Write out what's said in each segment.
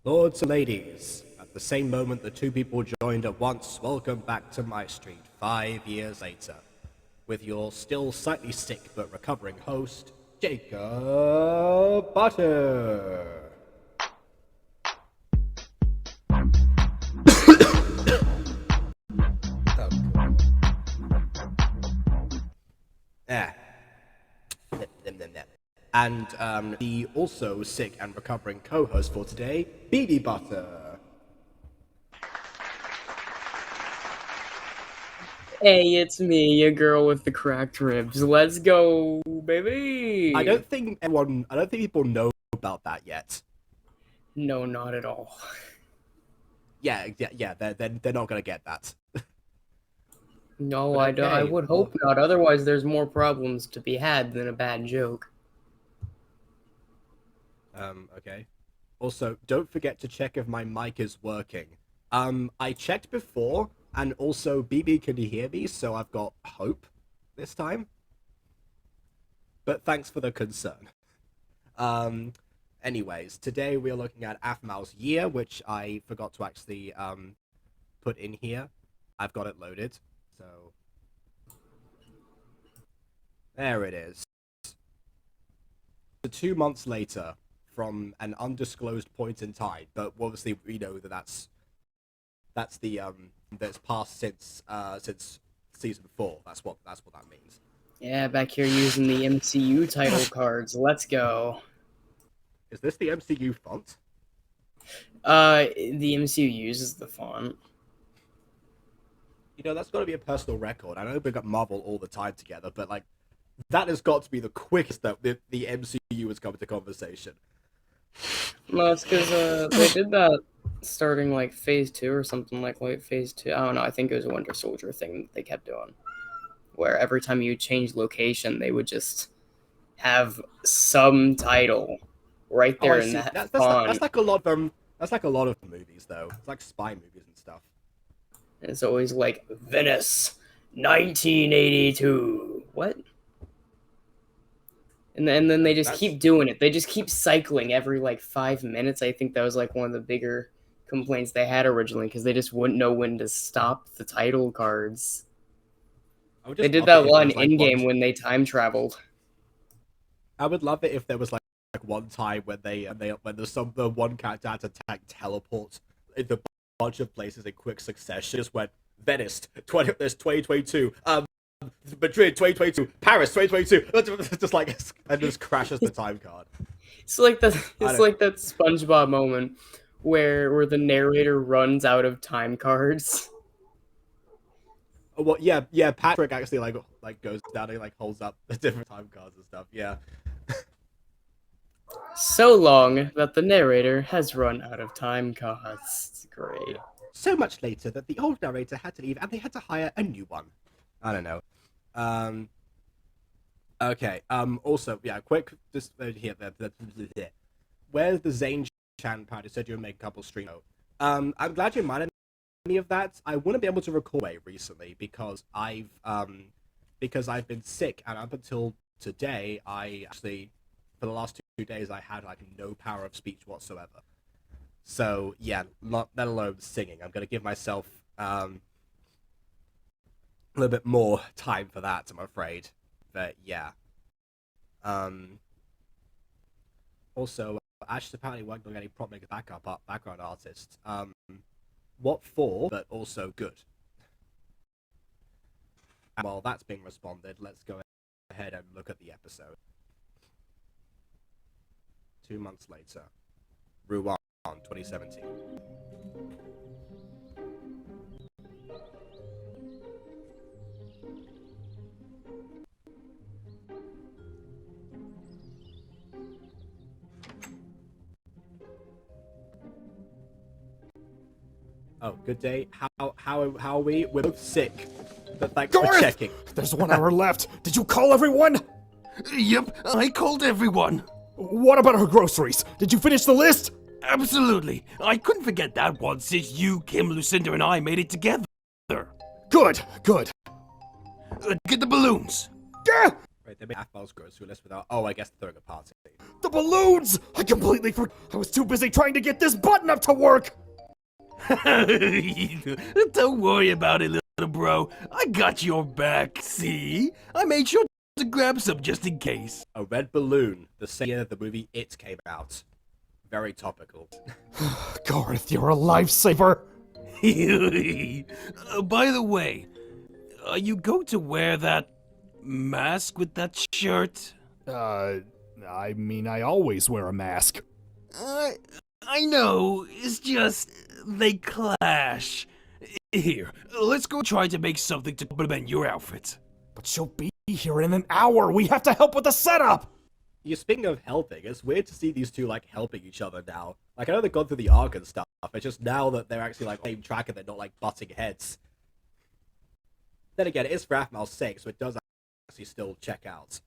Lords and ladies, at the same moment the two people joined at once, welcome back to MyStreet 5 years later, with your still slightly sick but recovering host, Jacob Butter. Ah. And the also sick and recovering co-host for today, BB Butter. Hey, it's me, your girl with the cracked ribs. Let's go, baby! I don't think people know about that yet. No, not at all. Yeah, they're not gonna get that. No, But I okay, would hope not. Otherwise, there's more problems to be had than a bad joke. Okay. Also, don't forget to check if my mic is working. I checked before, and also BB can hear me, so I've got hope this time. But thanks for the concern. Anyways, today we're looking at Aphmau's year, which I forgot to actually put in here. I've got it loaded, so there it is. So 2 months later, from an undisclosed point in time, but obviously we know that that's passed since season 4. That's what that means. Yeah, back here using the MCU title cards. Let's go. Is this the MCU font? The MCU uses the font. You know, that's got to be a personal record. I know we got Marvel all the time together, but like that has got to be the quickest that the MCU has come into conversation. No, it's because they did that starting like phase 2 or something like late phase 2. I don't know. I think it was a Winter Soldier thing that they kept doing, where every time you change location, they would just have some title right there in that font. That's like a lot of that's like a lot of movies though. It's like spy movies and stuff. It's always like Venice, 1982. What? And then they just keep doing it. They just keep cycling every like 5 minutes. I think that was like one of the bigger complaints they had originally, because they just wouldn't know when to stop the title cards. They did that a lot in Endgame when they time traveled. I would love it if there was like one time when when the one character had to teleport into a bunch of places in quick succession. Just went Venice 2022, Madrid 2022, Paris 2022, just like and just crashes the time card. It's like that SpongeBob moment where the narrator runs out of time cards. Well, yeah. Patrick actually like goes down and like holds up the different time cards and stuff. Yeah. So long that the narrator has run out of time cards. It's great. So much later that the old narrator had to leave and they had to hire a new one. I don't know. Okay. Also, yeah. Quick, just here. Where's the Zane Chan part? You said you would make a couple streams. I'm glad you reminded me of that. I wouldn't be able to record recently because I've been sick, and up until today, I actually for the last 2 days I had like no power of speech whatsoever. So yeah, let alone singing. I'm gonna give myself a little bit more time for that, I'm afraid. But yeah. Also, Ash apparently worked on any prop maker background artist. What for? But also good. And while that's being responded, let's go ahead and look at the episode. 2 months later, REUPLOAD 2017. Oh, good day. How are we? We're both sick. But thanks for checking. There's 1 hour left. Did you call everyone? Yep, I called everyone. What about our groceries? Did you finish the list? Absolutely. I couldn't forget that one since you, Kim, Lucinda, and I made it together. Good. Get the balloons. Yeah. Wait, they made Aphmau's grocery list without. Oh, I guess throwing a party. The balloons! I completely forgot. I was too busy trying to get this button up to work! Don't worry about it, little bro. I got your back, see? I made sure to grab some just in case. A red balloon, the same year the movie It came out. Very topical. Garth, you're a lifesaver! By the way, are you going to wear that mask with that shirt? I mean, I always wear a mask. I know, it's just they clash. Here, let's go try to make something to complement your outfit. But she'll be here in an hour. We have to help with the setup! You're speaking of helping, it's weird to see these two, like, helping each other now. Like, I know they've gone through the arc and stuff, it's just now that they're actually, like, on the same track and they're not, like, butting heads. Then again, it is for Aphmau's sake, so it does actually still check out.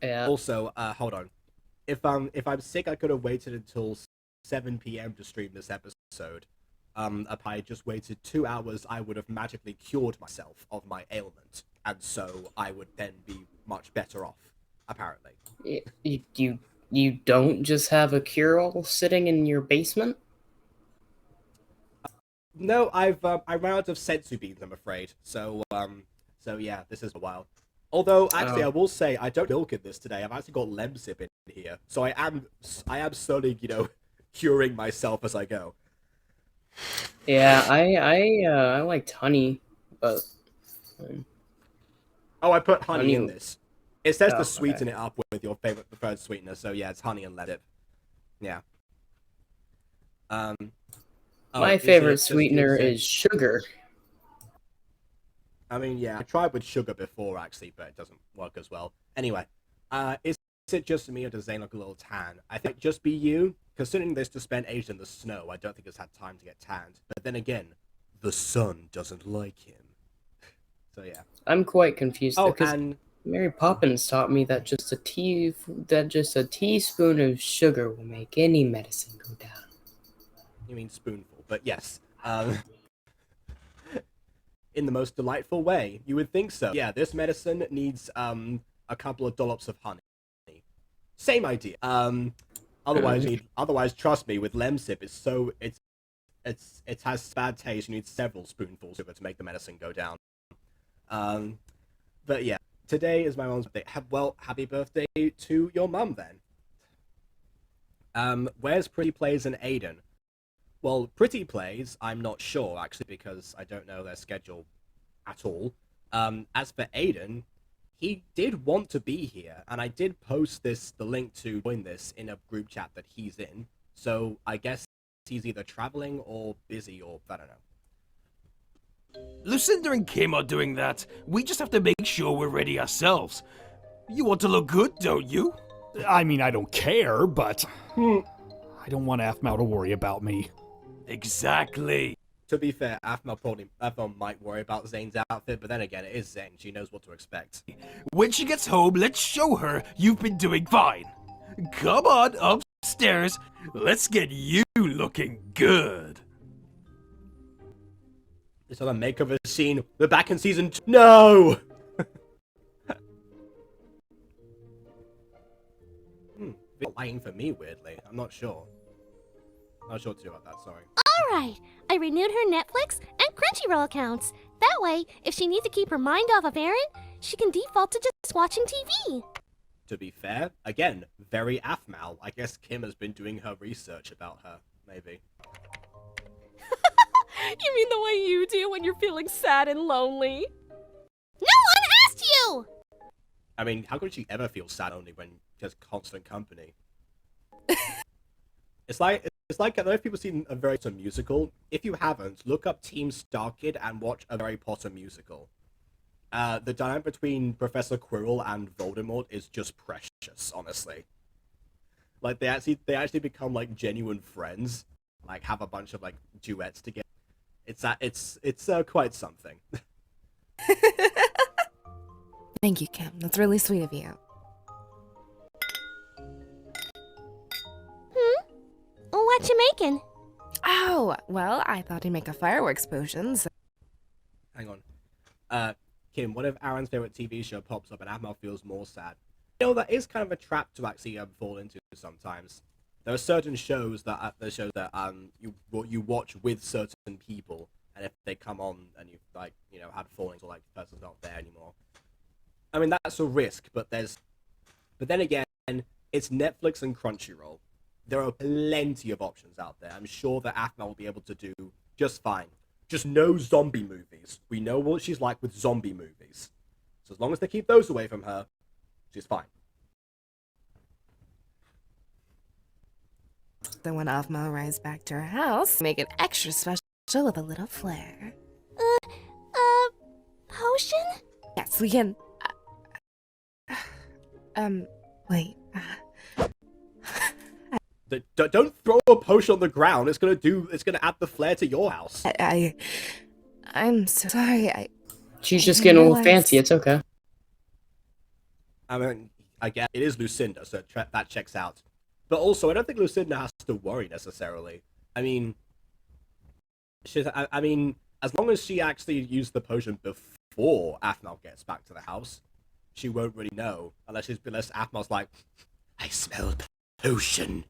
Yeah. Also, hold on. If I'm sick, I could have waited until 7 p.m. to stream this episode. If I had just waited 2 hours, I would have magically cured myself of my ailment, and so I would then be much better off, apparently. You don't just have a cure-all sitting in your basement? No, I ran out of sensu beans, I'm afraid. So yeah, this is a while. Although, actually, I will say, I don't milk in this today. I've actually got Lemsip in here. So I am slowly, curing myself as I go. Yeah, I liked honey, but... Oh, I put honey in Honey- this. It says Oh, to sweeten okay. it up with your favorite preferred sweetener, so yeah, it's honey and Lemsip. Yeah. Oh, My is it favorite just sweetener using- is sugar. I mean, yeah, I tried with sugar before, actually, but it doesn't work as well. Anyway, is it just me or does Zane look a little tan? I think just be you. Considering this to spend ages in the snow, I don't think it's had time to get tanned. But then again, the sun doesn't like him. So yeah. I'm quite confused Oh, because and Mary Poppins taught me that just a teaspoon of sugar will make any medicine go down. you mean spoonful, but yes. In the most delightful way, you would think so. Yeah, this medicine needs a couple of dollops of honey. Same idea. Otherwise, trust me, with Lemsip, it has bad taste. You need several spoonfuls of it to make the medicine go down. But yeah, today is my mom's birthday. Happy birthday to your mum then. Where's Pretty Plays and Aiden? Well, Pretty Plays, I'm not sure actually because I don't know their schedule at all. As for Aiden, he did want to be here, and I did post the link to join this in a group chat that he's in. So I guess he's either traveling or busy, or I don't know. Lucinda and Kim are doing that. We just have to make sure we're ready ourselves. You want to look good, don't you? I mean, I don't care, but... I don't want Aphmau to worry about me. Exactly. To be fair, Aphmau might worry about Zane's outfit, but then again, it is Zane. She knows what to expect. When she gets home, let's show her you've been doing fine. Come on, upstairs. Let's get you looking good. It's on a makeover scene. We're back in season 2. No! Lying for me, weirdly. I'm not sure. Not sure what to do about that, sorry. Alright, I renewed her Netflix and Crunchyroll accounts. That way, if she needs to keep her mind off of Eren, she can default to just watching TV. To be fair, again, very Aphmau. I guess Kim has been doing her research about her, maybe. You mean the way you do when you're feeling sad and lonely? No one asked you! I mean, how could she ever feel sad only when she has constant company? It's like I don't know if people seen a Harry Potter musical. If you haven't, look up Team Starkid and watch a Harry Potter musical. The dynamic between Professor Quirrell and Voldemort is just precious, honestly. Like they actually become like genuine friends, like have a bunch of like duets together. It's quite something. Thank you, Kim. That's really sweet of you. What you making? Oh, well, I thought I'd make a fireworks potion, so... Hang on. Kim, what if Aaron's favorite TV show pops up and Aphmau feels more sad? You know, that is kind of a trap to actually fall into sometimes. There are certain shows that you watch with certain people, and if they come on and you've had fallings or like the person's not there anymore. I mean, that's a risk, but then again, it's Netflix and Crunchyroll. There are plenty of options out there. I'm sure that Aphmau will be able to do just fine. Just no zombie movies. We know what she's like with zombie movies. So as long as they keep those away from her, she's fine. Then when Aphmau arrives back to her house, make it extra special with a little flair. Potion? Yes, we can. Wait. Don't throw a potion on the ground. It's gonna add the flair to your house. I'm so sorry. She's just getting a little fancy. It's okay. I mean, I guess it is Lucinda, so that checks out. But also, I don't think Lucinda has to worry necessarily. I mean, as long as she actually used the potion before Aphmau gets back to the house, she won't really know unless Aphmau's like, I smell potion.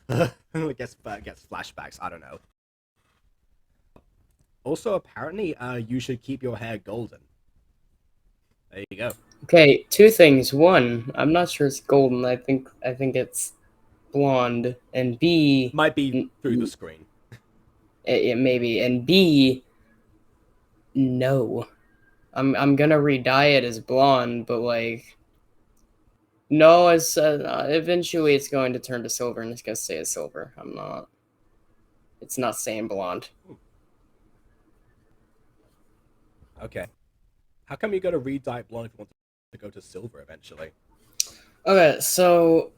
I guess gets flashbacks. I don't know. Also, apparently, you should keep your hair golden. There you go. Okay, two things. One, I'm not sure it's golden. I think it's blonde. And B, might be through the screen. It maybe. And B, no. I'm gonna re-dye it as blonde, but like, no, it's eventually it's going to turn to silver, and it's gonna stay as silver. It's not staying blonde. Okay. How come you got to re-dye it blonde if you want to go to silver eventually? Okay, so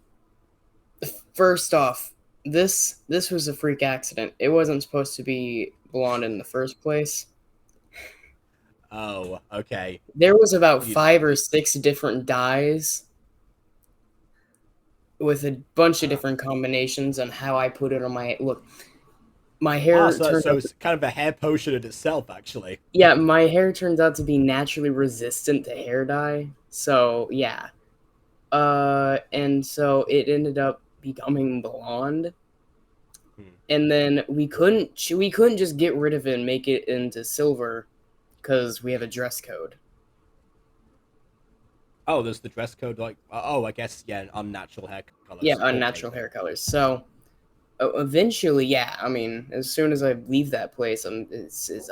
first off, this was a freak accident. It wasn't supposed to be blonde in the first place. Oh, okay. There was about 5 or 6 different dyes with a bunch of different combinations on how I put it on my look. My hair so it's kind of a hair potion in itself, actually. Yeah, my hair turns out to be naturally resistant to hair dye. So yeah, and so it ended up becoming blonde. And then we couldn't just get rid of it and make it into silver because we have a dress code. Oh, there's the dress code, like, I guess, yeah, unnatural hair colors. Yeah, unnatural hair colors. So eventually, yeah, I mean, as soon as I leave that place, I'm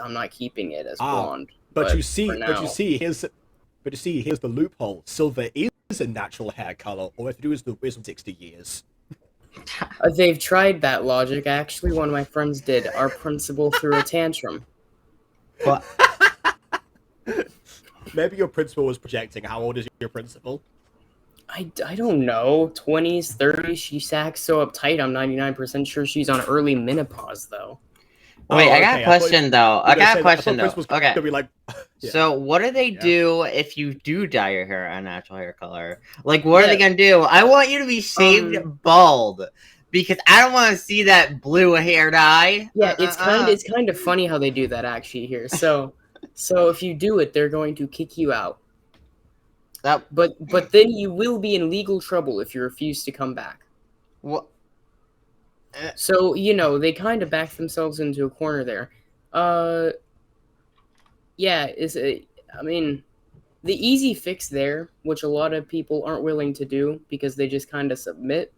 not keeping it as blonde. But you see, here's the loophole. Silver is a natural hair color. All we have to do is the wisdom 60 years. They've tried that logic. Actually, one of my friends did. Our principal threw a tantrum. What? Maybe your principal was projecting. How old is your principal? I don't know. 20s, 30s. She acts so uptight. I'm 99% sure she's on early menopause, though. Wait, I got a question, though. Okay. Be like, yeah. So, what do they do if you do dye your hair a natural hair color? Like, what are they gonna do? I want you to be shaved bald because I don't want to see that blue hair dye. Yeah, it's kind of funny how they do that actually here. So if you do it, they're going to kick you out. But then you will be in legal trouble if you refuse to come back. What? So, they kind of back themselves into a corner there. Yeah, I mean, the easy fix there, which a lot of people aren't willing to do because they just kind of submit,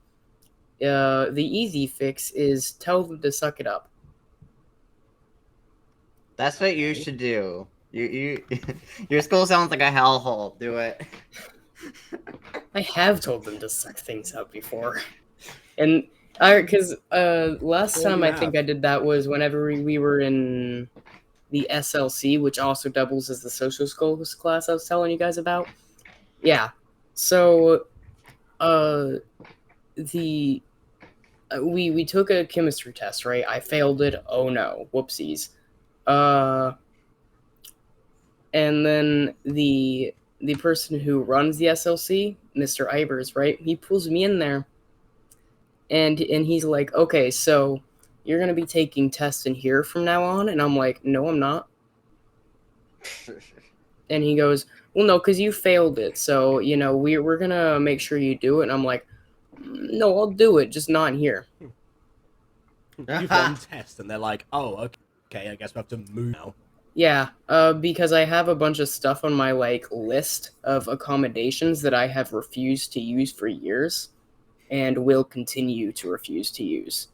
the easy fix is tell them to suck it up. That's what you should do. You your school sounds like a hellhole. Do it. I have told them to suck things up before. And because last time I think I did that was whenever we were in the SLC, which also doubles as the social skills class I was telling you guys about. Yeah. So we took a chemistry test, right? I failed it. Oh no. Whoopsies. And then the person who runs the SLC, Mr. Ivers, right? He pulls me in there. And he's like, okay, so you're going to be taking tests in here from now on? And I'm like, no, I'm not. And he goes, well, no, because you failed it. So, you know, we're going to make sure you do it. And I'm like, no, I'll do it, just not here. You've won test, and they're like, oh, okay, I guess we have to move now. Yeah, because I have a bunch of stuff on my, like, list of accommodations that I have refused to use for years and will continue to refuse to use.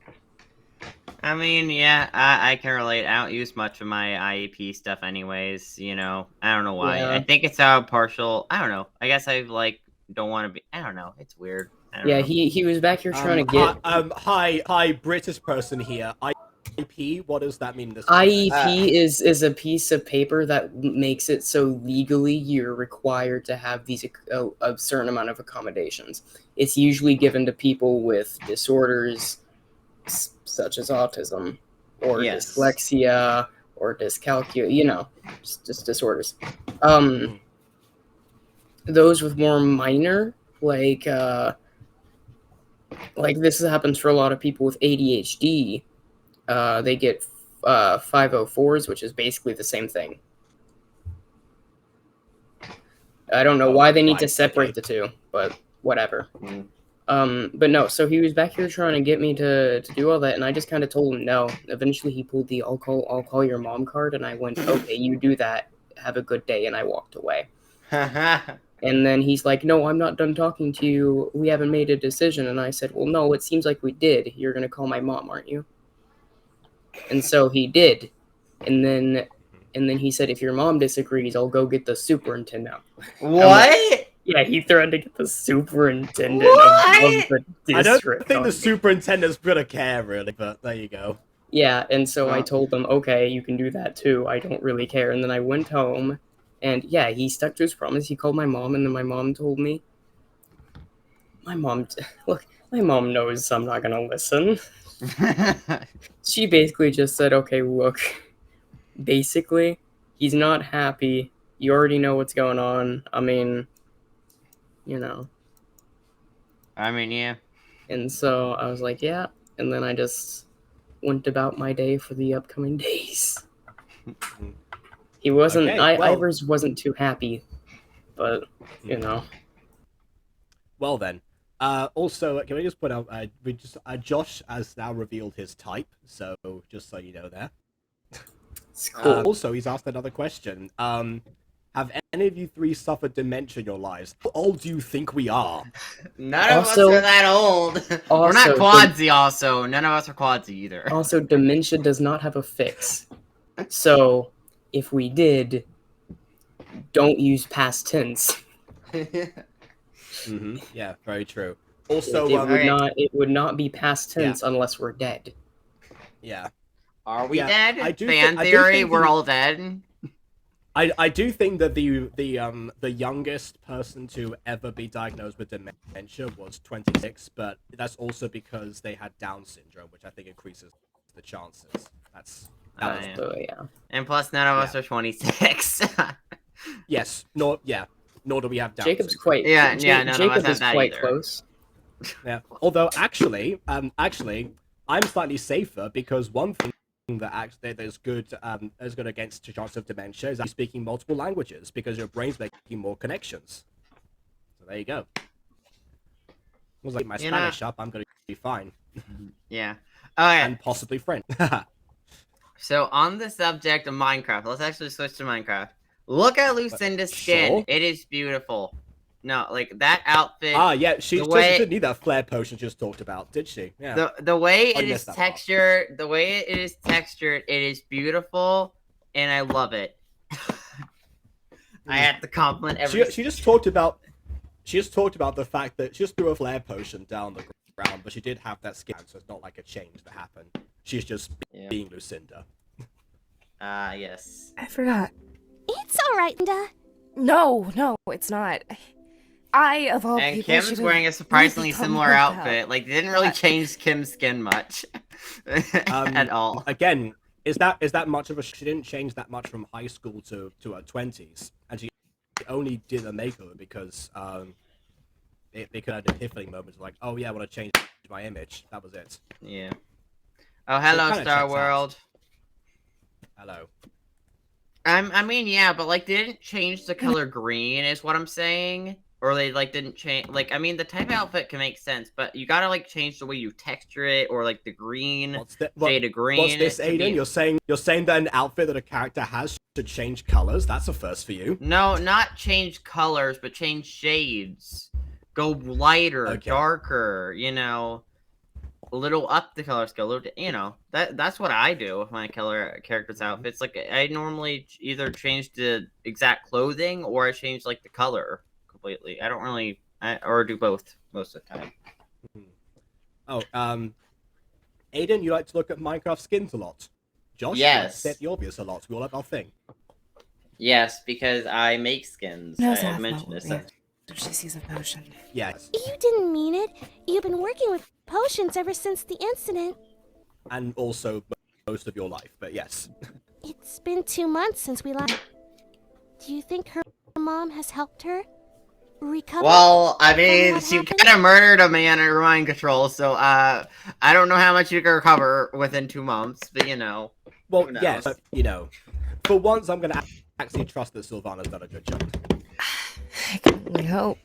I mean, yeah, I can relate. I don't use much of my IEP stuff anyways, you know. I don't know why. Yeah. I think it's partial. I don't know. I guess I, like, don't want to be... I don't know. It's weird. I don't Yeah, know. he was back here trying to get... Hi, British person here. IEP, what does that mean? This IEP is a piece of paper that makes it so legally you're required to have these a certain amount of accommodations. It's usually given to people with disorders such as autism or dyslexia or dyscalculia, you know, just disorders. Those with more minor, like this happens for a lot of people with ADHD. They get 504s, which is basically the same thing. I don't know why they need to separate the two, but whatever. But no, so he was back here trying to get me to do all that, and I just kind of told him no. Eventually, he pulled the I'll call your mom card, and I went, okay, you do that. Have a good day, and I walked away. And then he's like, no, I'm not done talking to you. We haven't made a decision. And I said, well, no, it seems like we did. You're going to call my mom, aren't you? And so he did. And then he said, if your mom disagrees, I'll go get the superintendent. What? Yeah, he threatened to get the superintendent of the district. I don't think the superintendent's gonna care, really, but there you go. Yeah, and so I told him, okay, you can do that too. I don't really care. And then I went home, and yeah, he stuck to his promise. He called my mom, and then my mom told me, my mom knows I'm not gonna listen. She basically just said, okay, look, basically, he's not happy. You already know what's going on. I mean, you know. I mean, yeah. And so I was like, yeah. And then I just went about my day for the upcoming days. He wasn't, Ivers wasn't too happy, but, you know. Well then. Also, can we just put out, Josh has now revealed his type, so just so you know there. It's cool. Also, he's asked another question. Have any of you three suffered dementia in your lives? How old do you think we are? None of us are that old. We're not quadsy, also. None of us are quadsy either. Also, dementia does not have a fix. So, if we did, don't use past tense. Yeah, very true. Also, it would not be past tense unless we're dead. Yeah. Are we dead? Fan theory, we're all dead. I do think that the youngest person to ever be diagnosed with dementia was 26, but that's also because they had Down syndrome, which I think increases the chances. And plus, none of us are 26. Yes. Nor do we have Down Jacob's syndrome. quite Jacob is quite close. Yeah. Although actually, I'm slightly safer because one thing that is good against the chance of dementia is actually speaking multiple languages because your brain's making more connections. So there you go. Was like my Spanish up, I'm gonna be fine. Yeah. Okay. And possibly French. So on the subject of Minecraft, let's actually switch to Minecraft. Look at Lucinda's skin. Sure. It is beautiful. No, like that outfit. Yeah, she didn't need that flare potion just talked about, did she? Yeah. The way it is textured, it is beautiful, and I love it. I have to compliment every. She just talked about the fact that she just threw a flare potion down the ground, but she did have that skin, so it's not like a change that happened. She's just being Lucinda. Yes. I forgot. It's all right, Linda. No, it's not. I, of all and people, Kim's wearing a surprisingly similar outfit. Like, they didn't really change Kim's skin much at all. Again, is that much of a? She didn't change that much from high school to her 20s, and she only did a makeover because they could have epiphany moments like, oh yeah, I want to change my image. That was it. Yeah. Oh, hello, Star World. Hello. I mean, yeah, but like, they didn't change the color green, is what I'm saying. Or they like didn't change. Like, I mean, the type of outfit can make sense, but you gotta like change the way you texture it, or like the green shade of green. What's this, Aiden? You're saying that an outfit that a character has should change colors? That's a first for you. No, not change colors, but change shades. Go lighter, darker. You know, a little up the color scale. A little, you know, that's what I do with my character's outfits. Like, I normally either change the exact clothing or I change like the color completely. I don't really, or do both most of the time. Oh, Aiden, you like to look at Minecraft skins a lot. Josh, yes, you like to say the obvious a lot. We all have our thing. Yes, because I make skins. I mentioned this. She sees a potion. Yes. You didn't mean it. You've been working with potions ever since the incident. And also most of your life, but yes. It's been 2 months since we last. Do you think her mom has helped her recover? Well, I mean, she kind of murdered a man in mind control, so I don't know how much you can recover within 2 months, but you know. Well, yes, but, you know, for once I'm gonna actually trust that Sylvana's done a good job. I can only hope.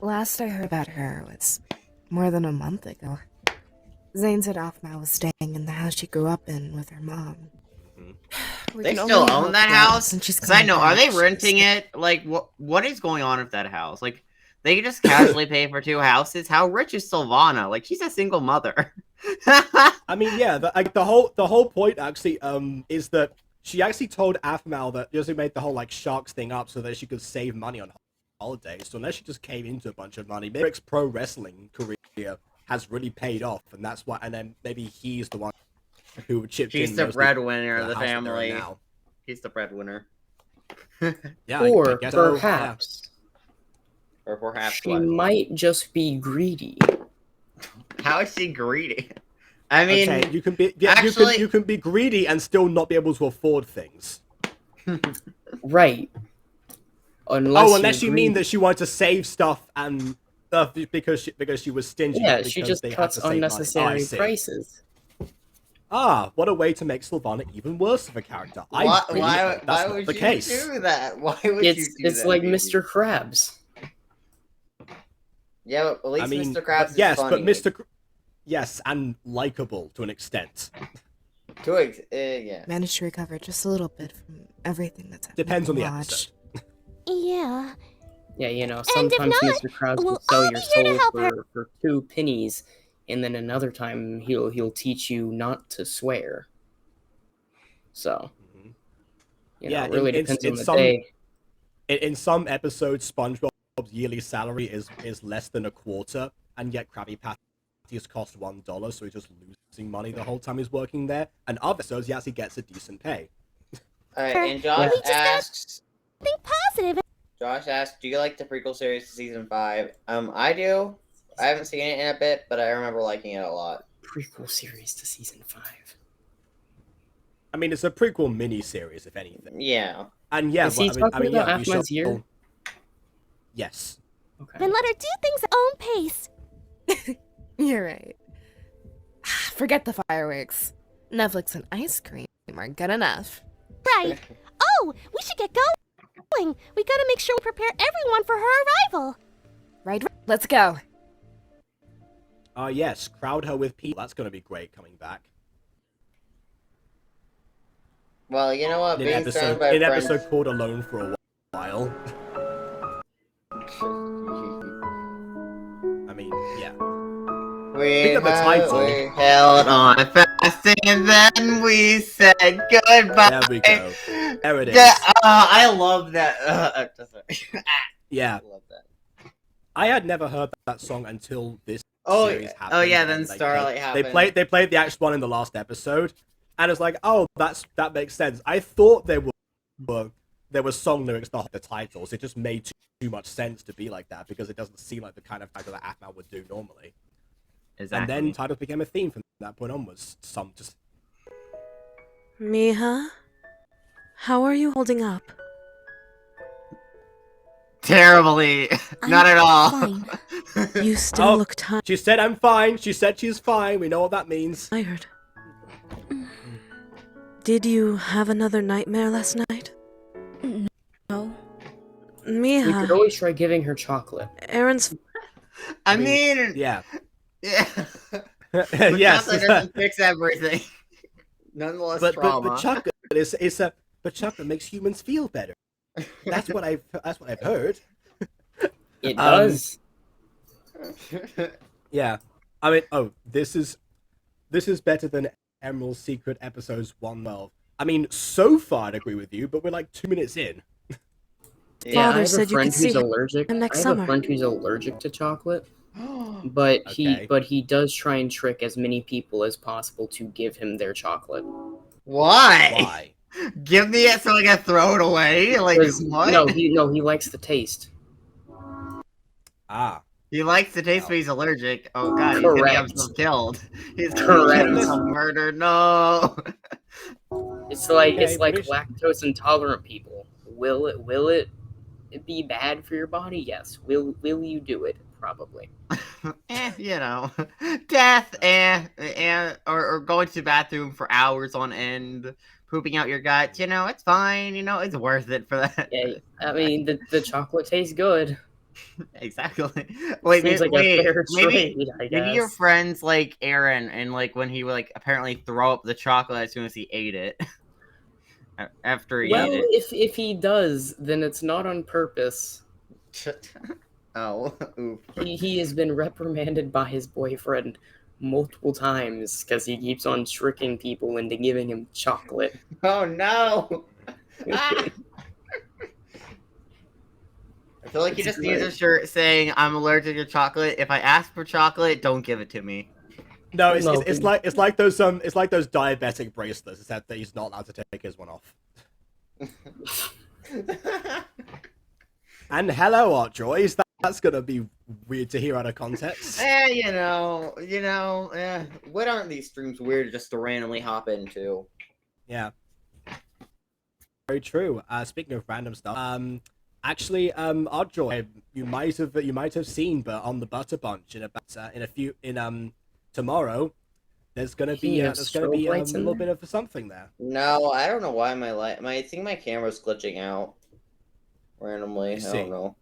Last I heard about her was more than a month ago. Zane said Aphmau was staying in the house she grew up in with her mom. They still own that house? Because I know, are they renting it? Like, what is going on with that house? Like, they can just casually pay for 2 houses? How rich is Sylvana? Like, she's a single mother. I mean, yeah, the whole point actually is that she actually told Aphmau that she made the whole like sharks thing up so that she could save money on holidays. So unless she just came into a bunch of money, maybe Eric's pro wrestling career has really paid off, and that's why. And then maybe he's the one who chipped in. He's the breadwinner of the family. He's the breadwinner. Yeah, or I guess so, perhaps, or perhaps she might just be greedy. How is she greedy? I mean, okay, you can be actually, you can be greedy and still not be able to afford things. Right. Unless you mean that she wanted to save stuff and because she was stingy. Yeah, she just cuts unnecessary prices. Ah, what a way to make Sylvana even worse of a character. Why would you do that? Why would you do that? It's like Mr. Krabs. Yeah, but at least Mr. Krabs is funny. But yes, and likable to an extent. Yeah. Managed to recover just a little bit from everything that's happened. Depends on the episode. Yeah. Yeah, you know, sometimes Mr. Krabs will sell your soul for 2 pennies, and then another time he'll teach you not to swear. So, you know, it really depends on the day. In some episodes, SpongeBob's yearly salary is less than a quarter, and yet Krabby Patties cost $1, so he's just losing money the whole time he's working there. And other episodes, he actually gets a decent pay. Alright, and Josh asks... Think positive. Josh asks, do you like the prequel series to season 5? I do. I haven't seen it in a bit, but I remember liking it a lot. Prequel series to season 5. I mean, it's a prequel mini-series, if anything. Yeah. And yeah, is he talking about Aphmau's year? Yes. Okay. Then let her do things at her own pace. You're right. Forget the fireworks. Netflix and ice cream are good enough. Right. Oh, we should get going. We gotta make sure we prepare everyone for her arrival. Right. Let's go. Yes. Crowd her with people. That's gonna be great coming back. Well, you know what? In episode called Alone for a while. I mean, yeah. We held on fast and then we said goodbye. There we go. There it is. I love that. Yeah. I love that. I had never heard that song until this series happened. Oh yeah, then Starlight happened. They played the actual one in the last episode, and it's like, oh, that makes sense. I thought there were song lyrics to the titles. It just made too much sense to be like that because it doesn't seem like the kind of title that Aphmau would do normally. Exactly. And then titles became a theme from that point onwards. Some just. Miha, how are you holding up? Terribly. Not at all. Fine. You still look tired. She said I'm fine. She said she's fine. We know what that means. Tired. Did you have another nightmare last night? No. Mija. We could always try giving her chocolate. Aaron's. I mean, yeah. Yeah. But Yes. chocolate doesn't fix everything. Nonetheless, but trauma. chocolate but chocolate makes humans feel better. That's what I've heard. It does. Yeah. I mean, this is better than Emerald's Secret episodes 112. I mean, so far I'd agree with you, but we're like 2 minutes in. Yeah, I Father have a said you friend could see who's allergic. him next I have summer. a friend who's allergic to chocolate, but Okay. he does try and trick as many people as possible to give him their chocolate. Why? Why? Give me it so I can throw it away? Like, 'Cause- what? No, he likes the taste. Ah. He likes the taste, but he's allergic. Oh god, he's gonna get Correct. himself killed. He's gonna Correct. get himself murdered. No. It's like Okay, it's like British- lactose intolerant people. Will it be bad for your body? Yes. Will you do it? Probably. You know, death, or going to the bathroom for hours on end, pooping out your guts. You know, it's fine. You know, it's worth it for that. Yeah, I mean the chocolate tastes good. Exactly. Wait, Seems like wait, a fair maybe, trade, I guess. maybe your friends like Aaron, and like when he would like apparently throw up the chocolate as soon as he ate it. After he Well, ate it. if he does, then it's not on purpose. Oh, oof. He has been reprimanded by his boyfriend multiple times because he keeps on tricking people into giving him chocolate. Oh no! Ah! I feel like he just needs a shirt saying, "I'm allergic to chocolate. If I ask for chocolate, don't give it to me." No, it's like those diabetic bracelets, except that he's not allowed to take his one off. And hello, Artjoy. That's gonna be weird to hear out of context. What aren't these streams weird just to randomly hop into? Yeah. Very true. Speaking of random stuff, actually, Artjoy, you might have seen, but on the Butter Bunch tomorrow, there's gonna be a little bit of something there. No, I don't know why I think my camera's glitching out randomly. I don't know.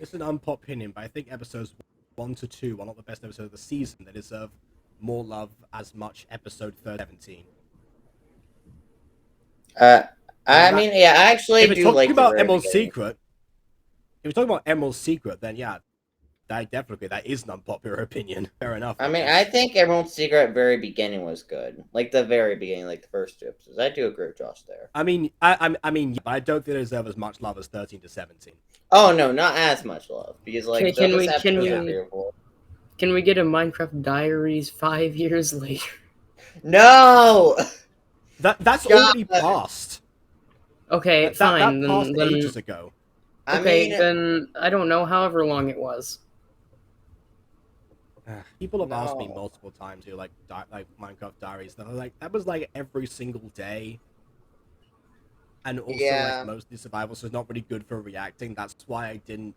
It's an unpopular opinion, but I think episodes 1 to 2 are not the best episodes of the season. They deserve more love as much episode 17. I mean, yeah, I actually if do we're like talking about Emerald's Secret, if we're talking about Emerald's Secret, then yeah, that is an unpopular opinion. Fair enough. I mean, I think Emerald's Secret at very beginning was good, like the very beginning, like the first 2 episodes. I do agree with Josh there. I mean, but I don't think they deserve as much love as 13 to 17. Oh no, not as much love because like can those we episodes are beautiful. Can we get a Minecraft Diaries 5 years later? No. That's already passed. Okay, fine. That passed then ages ago. Okay, then I don't know. However long it was. People have asked me multiple times who like Minecraft Diaries. That that was like every single day, and also like mostly survival, so it's not really good for reacting. That's why I didn't.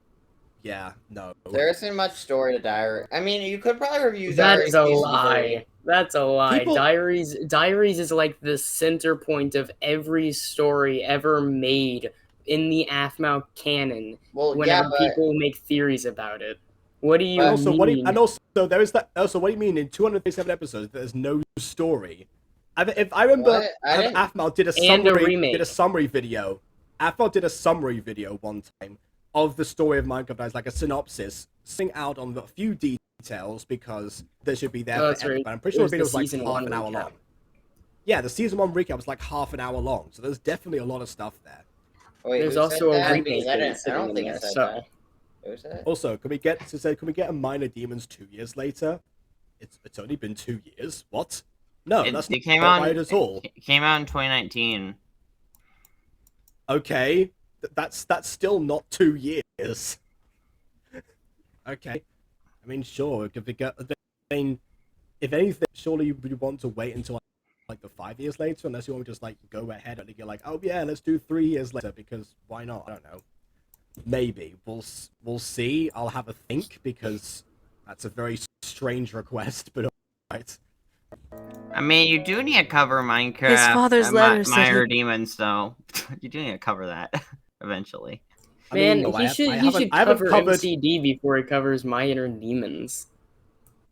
Yeah, no. There isn't much story to Diary. I mean, you could probably review That's Diaries. a lie. That's a lie. People... Diaries is like the center point of every story ever made in the Aphmau canon. Well, whenever people make theories about it. What do you mean? Also, there is that. Also, what do you mean in 237 episodes there's no story? If I remember, Aphmau did a summary video. Aphmau did a summary video one time of the story of Minecraft as like a synopsis, sing out on a few details because there should be there for everybody. I'm pretty sure the video was like half an hour long. Yeah, the season 1 recap was like half an hour long, so there's definitely a lot of stuff there. Wait, there's also a remake. I don't think it's that. Also, can we get a Minor Demons 2 years later? It's only been 2 years. What? No, that's not right at all. It came out in 2019. Okay, that's still not 2 years. Okay, I mean, sure. If anything, surely you would want to wait until like the 5 years later, unless you want to just like go ahead and you're like, oh yeah, let's do 3 years later because why not? I don't know. Maybe we'll see. I'll have a think because that's a very strange request, but alright. I mean, you do need to cover Minecraft. His father's letter said Minor he- Demons, though. You do need to cover that eventually. I mean, Man, no, he should I haven't cover covered. MCD before he covers My Inner Demons.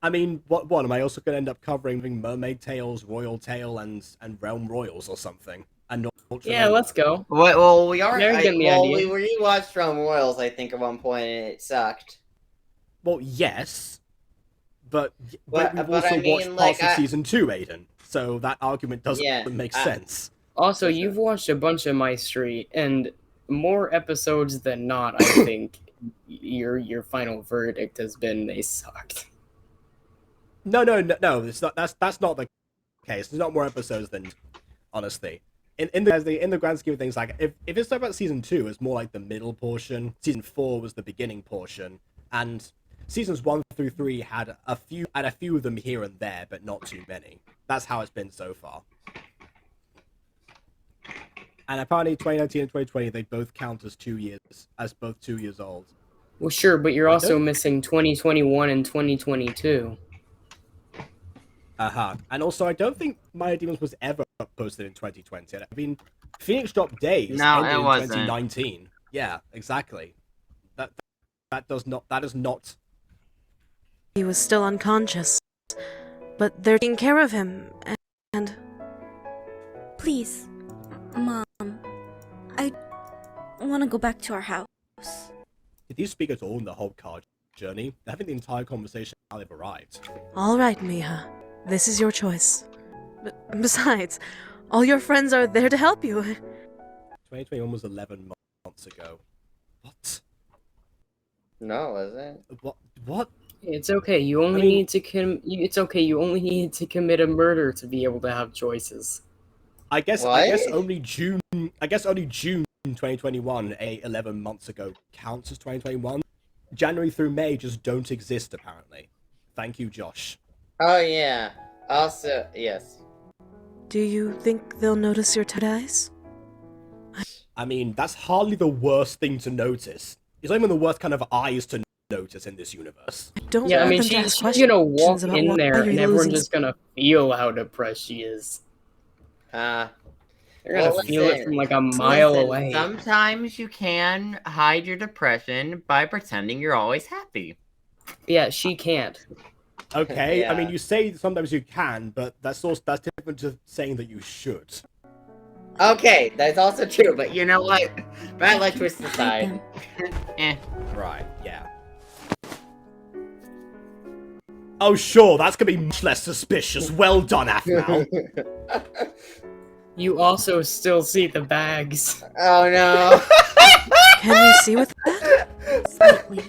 I mean, what am I also going to end up covering? Mermaid Tales, Royal Tale, and Realm Royals or something? And Yeah, let's go. Well, we are. They're getting the idea. We rewatched Realm Royals, I think, at one point, and it sucked. Well, yes, but But- we've but also I mean, watched like, parts of season 2, Aiden. So that argument doesn't make sense. Also, you've watched a bunch of MyStreet, and more episodes than not, I think your final verdict has been they sucked. No. It's not. That's not the case. There's not more episodes than, honestly. In the grand scheme of things, like if it's talking about season 2, it's more like the middle portion. Season 4 was the beginning portion, and seasons 1 through 3 had a few of them here and there, but not too many. That's how it's been so far. And apparently, 2019 and 2020, they both count as 2 years, as both 2 years old. Well, sure, but you're also missing 2021 and 2022. And also, I don't think My Demons was ever posted in 2020. I mean, Phoenix Drop Days No, ended it in wasn't. 2019. Yeah, exactly. That is not. He was still unconscious, but they're taking care of him, and... Please, Mom, I want to go back to our house. Did you speak at all in the whole car journey? They're having the entire conversation now they've arrived. All right, Miha. This is your choice. Besides, all your friends are there to help you. 2021 was 11 months ago. What? No, is it? What? It's okay. You only need to It's okay. You only need to commit a murder to be able to have choices. I guess only June 2021, 11 months ago, counts as 2021. January through May just don't exist, apparently. Thank you, Josh. Oh, yeah. Also, yes. Do you think they'll notice your tight eyes? I mean, that's hardly the worst thing to notice. It's not even the worst kind of eyes to notice in this universe. Don't Yeah, I want mean, them to ask she's questions gonna walk about in why there, you're and everyone's losing- just gonna feel how depressed she is. They're gonna feel it from like a mile away. Sometimes you can hide your depression by pretending you're always happy. Yeah, she can't. Okay, I Yeah. mean, you say sometimes you can, but that's different to saying that you should. Okay, that's also true, but you know what? Bad luck twist aside. Right, yeah. Oh, sure, that's gonna be much less suspicious. Well done, Aphmau. You also still see the bags. Oh no. Can you see with that? Slightly.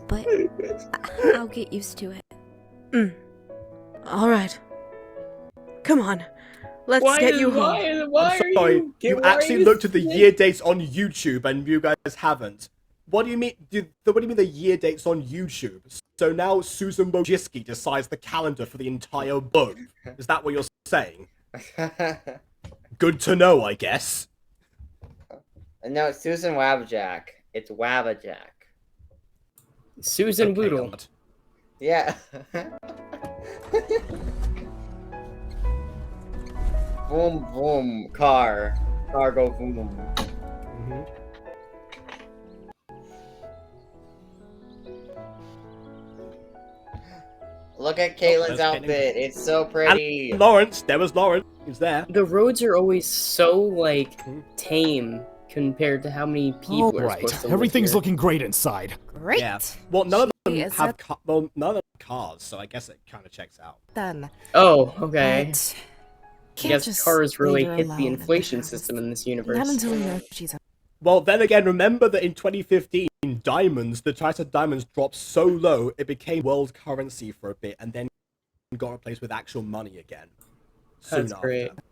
But I'll get used to it. All right. Come on. Let's get you home. I'm sorry, you actually looked at the year dates on YouTube and you guys haven't. What do you mean? What do you mean the year dates on YouTube? So now Susan Wojcicki decides the calendar for the entire book. Is that what you're saying? Good to know, I guess. No, it's Susan Wabjack. It's Wabjack. Susan Boodle. Yeah. Boom, boom, car. Car go boom, boom. Look at Caitlin's outfit. It's so pretty. And Lawrence, there was Lawrence. He's there. The roads are always so like tame compared to how many people All are right, supposed to live everything's here. looking great inside. Great. Yeah. Well, none of them Is have that- none of them have cars, so I guess it kind of checks out. Then. Oh, okay. But I can't guess just cars really leave her hit the alone in inflation house. system in this universe. Not until we know she's. Well, then again, remember that in 2015, diamonds, the price of diamonds dropped so low, it became world currency for a bit, and then got replaced with actual money again. Soon That's great. after.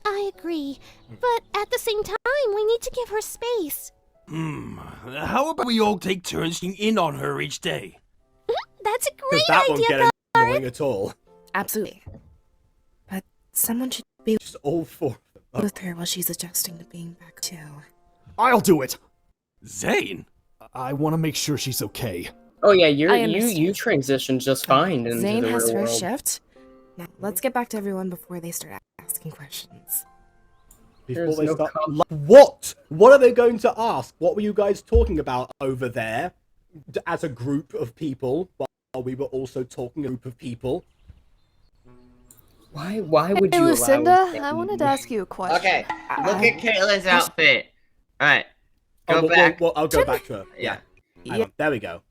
I agree, but at the same time, we need to give her space. How about we all take turns checking in on her each day? That's a Because great that won't idea, get annoying at all. Absolutely. But someone should be Just all four of them. with her while she's adjusting to being back too. I'll do it. Zane? I want to make sure she's okay. Oh yeah, I you understand. transitioned just fine into Zane the has real her world. shift. Now, let's get back to everyone before they start asking questions. Before There's they no start, what? What are they going to ask? What were you guys talking about over there, as a group of people, while we were also talking a group of people? Why would Hey, you Lucinda, allow I wanted to ask you a question. Okay, look at Caitlin's outfit. Alright, go back. Well, I'll go back to her. Yeah. Yeah. There we go.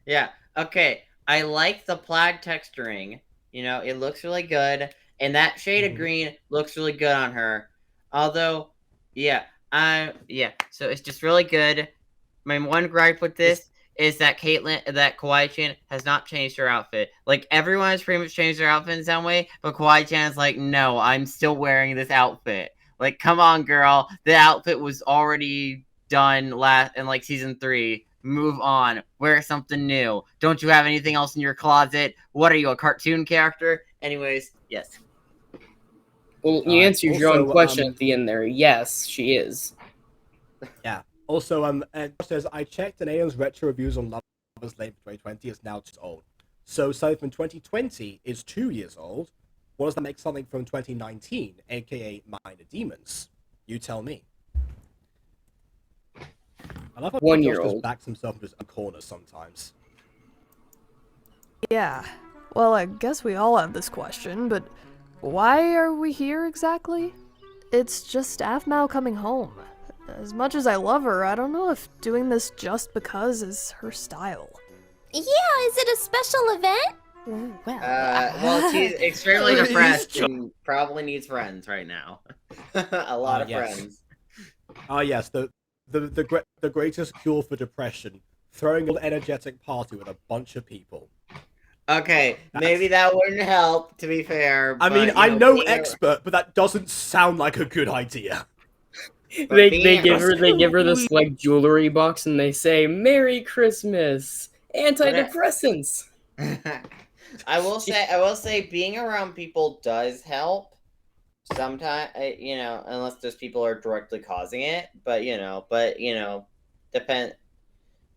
Yeah, okay. I like the plaid texturing. You know, it looks really good. And that shade of green looks really good on her. Although, yeah, so it's just really good. My one gripe with this is that Kawaii-chan has not changed her outfit. Like, everyone has pretty much changed their outfit in some way, but Kawaii-chan's like, no, I'm still wearing this outfit. Like, come on, girl. The outfit was already done in, like, season 3. Move on. Wear something new. Don't you have anything else in your closet? What are you, a cartoon character? Anyways, yes. Well, you answered your own question at the end there. Yes, she is. Yeah. Also, Josh says, I checked and Aeon's retro reviews on Lovers Lane 2020 is now 2 years old. So something from 2020 is 2 years old. What does that make something from 2019, aka Minor Demons? You tell me. I love how 1 year Josh just old backs himself into a corner sometimes. Yeah. Well, I guess we all have this question, but why are we here exactly? It's just Aphmau coming home. As much as I love her, I don't know if doing this just because is her style. Yeah, is it a special event? Well, she's extremely depressed and probably needs friends right now. A lot of friends. Ah, yes, the greatest cure for depression: throwing an energetic party with a bunch of people. Okay, maybe that wouldn't help, to be fair. I mean, I'm no expert, but that doesn't sound like a good idea. They give her this like jewelry box and they say Merry Christmas, antidepressants. I will say being around people does help. Sometimes, unless those people are directly causing it, but depend.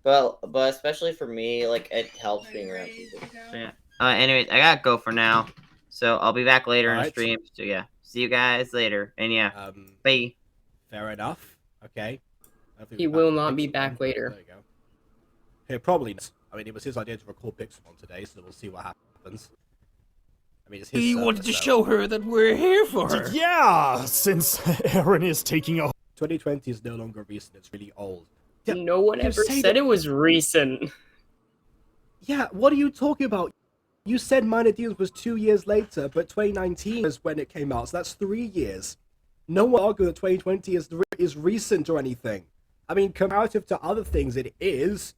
But especially for me, like, it helps being around people. So, yeah. Anyways, I gotta go for now. So I'll be back later in the stream. So yeah, see you guys later. And yeah, bye. Fair enough. Okay. He will not be back later. There you go. He probably not. I mean, it was his idea to record Pixelmon today, so we'll see what happens. I mean, it's his. He wanted to show her that we're here for her. Yeah, since Aaron is taking a. 2020 is no longer recent. It's really old. Yeah, no one ever said it was recent. Yeah, what are you talking about? You said Minor Demons was 2 years later, but 2019 is when it came out, so that's 3 years. No one argued that 2020 is recent or anything. I mean, comparative to other things, it is.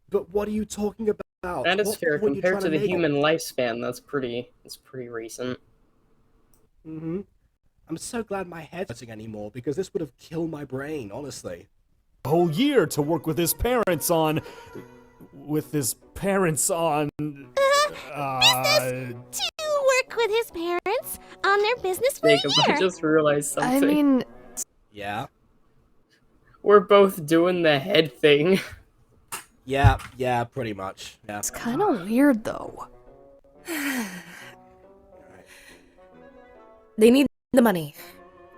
But what are you talking about? That is fair. Compared to the human lifespan, that's pretty recent. I'm so glad my head's not hurting anymore, because this would have killed my brain, honestly. A whole year to work with his parents on. Business to work with his parents on their business for Jacob, a year. I just realized something. I mean... Yeah? We're both doing the head thing. Yeah, pretty much. Yeah. It's kind of weird, though. They need the money.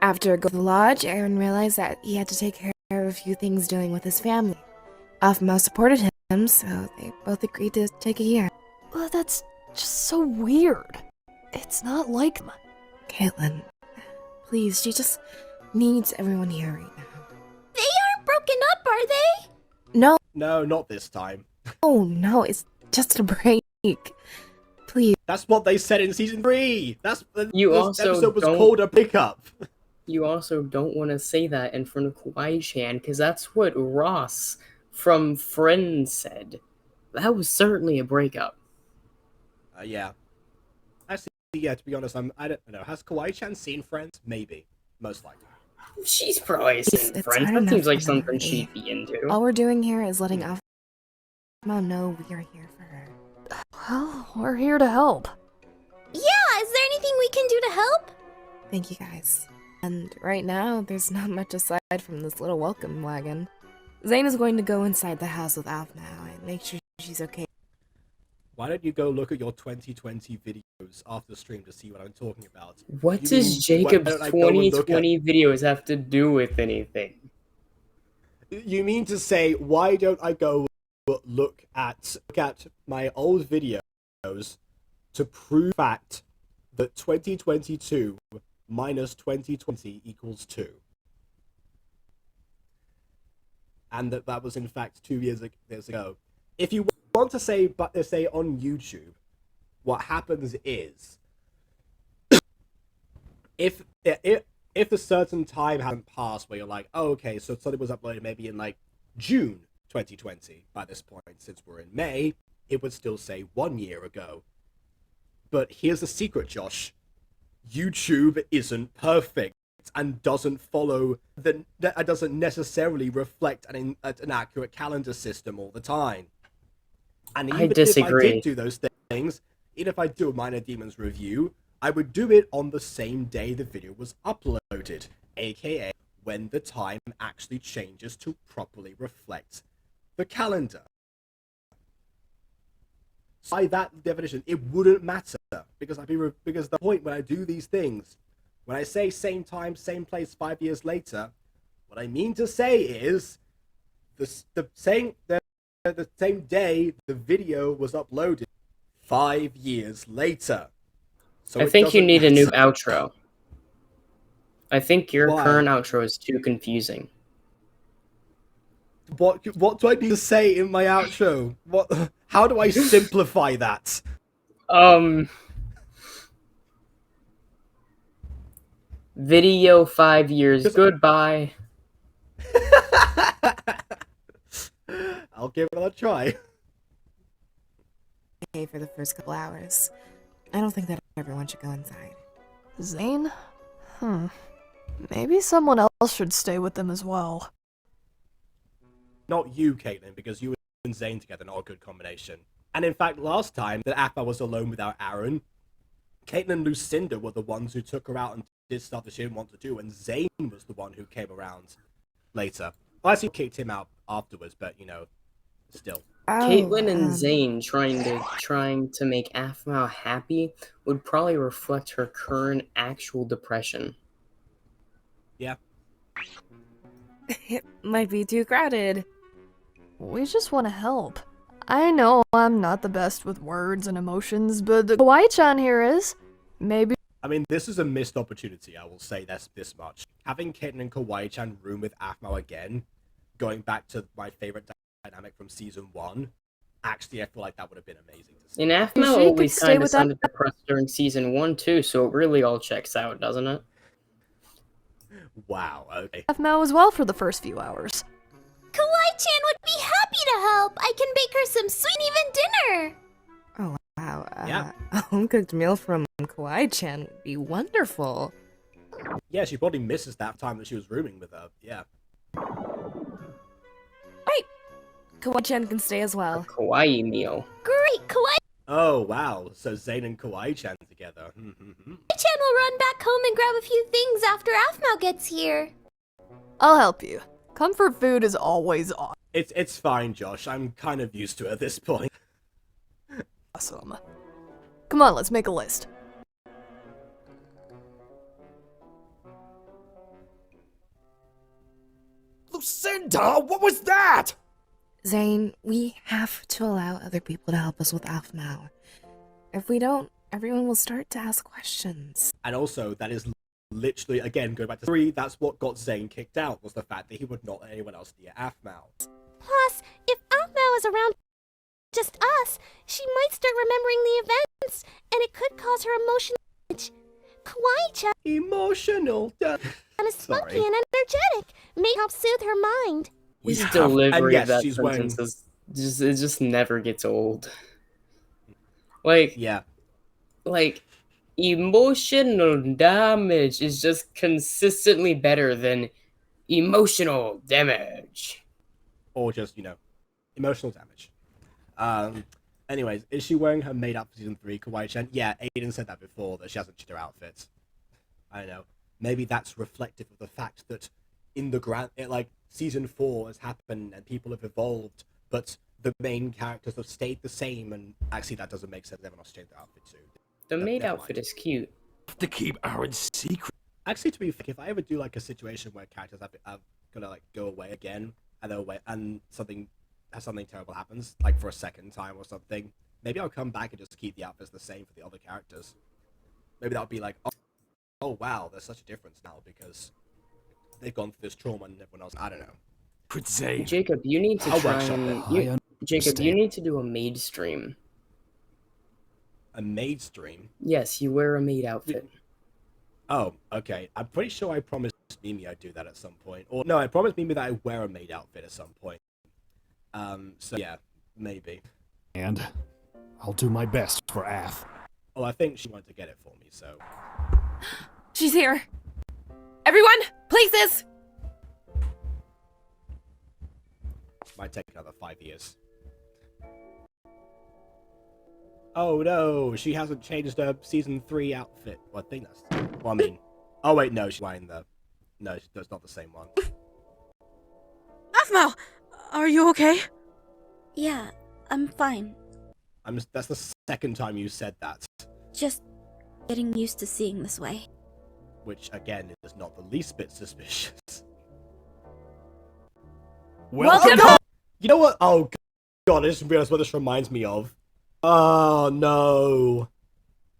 After going to the lodge, Aaron realized that he had to take care of a few things dealing with his family. Aphmau supported him, so they both agreed to take a year. Well, that's just so weird. It's not like him. Caitlin, please, she just needs everyone here right now. They aren't broken up, are they? No. No, not this time. Oh, no, it's just a break. Please. That's what they said in season 3. This episode was don't... called a pickup. You also don't want to say that in front of Kawaii-chan, because that's what Ross from Friends said. That was certainly a breakup. Yeah. Actually, yeah, to be honest, I don't know. Has Kawaii-chan seen Friends? Maybe. Most likely. She's probably seen Friends. That seems like something she'd be into. All we're doing here is letting Aphmau know we are here for her. Well, we're here to help. Yeah, is there anything we can do to help? Thank you guys. And right now, there's not much aside from this little welcome wagon. Zane is going to go inside the house with Aphmau and make sure she's okay. Why don't you go look at your 2020 videos after the stream to see what I'm talking about? What You does mean, Jacob's why don't I go and look at- 2020 videos have to do with anything? You mean to say, why don't I go look at my old videos to prove the fact that 2022 minus 2020 equals 2? And that was in fact 2 years ago. If you want to say on YouTube, what happens is if a certain time hasn't passed where you're like, oh, okay, so something was uploaded maybe in like June 2020. By this point, since we're in May, it would still say 1 year ago. But here's the secret, Josh. YouTube isn't perfect and doesn't follow doesn't necessarily reflect an accurate calendar system all the time. And even if I did do those things, even if I do a Minor Demons review, I would do it on the same day the video was uploaded, aka when the time actually changes to properly reflect the calendar. So by that definition, it wouldn't matter because because the point when I do these things, when I say same time, same place 5 years later, what I mean to say is the same day the video was uploaded 5 years later. So I think you need a new outro. I think your current outro is too confusing. What do I need to say in my outro? How do I simplify that? Video 5 years. Goodbye. I'll give it a try. Okay, for the first couple hours. I don't think that everyone should go inside. Zane? Maybe someone else should stay with them as well. Not you, Caitlin, because you and Zane together not a good combination. And in fact, last time that Aphmau was alone without Aaron, Caitlin and Lucinda were the ones who took her out and did stuff that she didn't want to do, and Zane was the one who came around later. Well, I see kicked him out afterwards, but you know, still. Caitlin and Zane trying to make Aphmau happy would probably reflect her current actual depression. Yeah. It might be too crowded. We just want to help. I know I'm not the best with words and emotions, but the Kawaii-chan here is. Maybe. I mean, this is a missed opportunity, I will say this much. Having Caitlin and Kawaii-chan room with Aphmau again, going back to my favorite dynamic from season 1, actually I feel like that would have been amazing to see. And Aphmau always kind of sounded depressed during season 1 too, so it really all checks out, doesn't it? Wow, okay. Aphmau as well for the first few hours. Kawaii-chan would be happy to help. I can bake her some sweet even dinner. Oh, wow. Yeah. A home-cooked meal from Kawaii-chan would be wonderful. Yeah, she probably misses that time that she was rooming with her. Yeah. Right. Kawaii-chan can stay as well. A kawaii meal. Great, Kawaii-chan Oh, wow. So Zane and Kawaii-chan together. will run back home and grab a few things after Aphmau gets here. I'll help you. Comfort food is always on. It's fine, Josh. I'm kind of used to it at this point. Awesome. Come on, let's make a list. Lucinda, what was that? Zane, we have to allow other people to help us with Aphmau. If we don't, everyone will start to ask questions. And also, that is literally, again, going back to 3, that's what got Zane kicked out, was the fact that he would not let anyone else near Aphmau. Plus, if Aphmau is around just us, she might start remembering the events, and it could cause her emotional damage. Kawaii-chan Emotional damage. is spunky and energetic. May help soothe her mind. His delivery of that she's sentence it just never gets old. Like, yeah. Like, emotional damage is just consistently better than emotional damage. Or just, you know, emotional damage. Anyways, is she wearing her made-up for season 3, Kawaii-chan? Yeah, Aiden said that before, that she hasn't changed her outfit. I don't know. Maybe that's reflective of the fact that in the season 4 has happened and people have evolved, but the main characters have stayed the same, and actually that doesn't make sense. Everyone else changed their outfit too. The maid Never outfit mind. is cute. To keep our secret. Actually, to be fair, if I ever do like a situation where characters are gonna like go away again, and something terrible happens, like for a second time or something, maybe I'll come back and just keep the outfits the same for the other characters. Maybe that'll be like, oh wow, there's such a difference now because they've gone through this trauma and everyone else. I don't know. Zane. Jacob, you need to I'll try workshop and Jacob, you need to do a maid stream. A maid stream? Yes, you wear a maid outfit. Oh, okay. I'm pretty sure I promised Mimi I'd do that at some point. Or no, I promised Mimi that I'd wear a maid outfit at some point. So yeah, maybe. And I'll do my best for Aph. Oh, I think she wanted to get it for me, so. She's here. Everyone, places! Might take another 5 years. Oh no, she hasn't changed her season 3 outfit. Well, I think that's. Well, I mean. Oh wait, no, she's wearing the. No, that's not the same one. Aphmau, are you okay? Yeah, I'm fine. That's the second time you said that. Just getting used to seeing this way. Which, again, is not the least bit suspicious. Welcome home! You know what? Oh, God, I just realized what this reminds me of. Oh, no.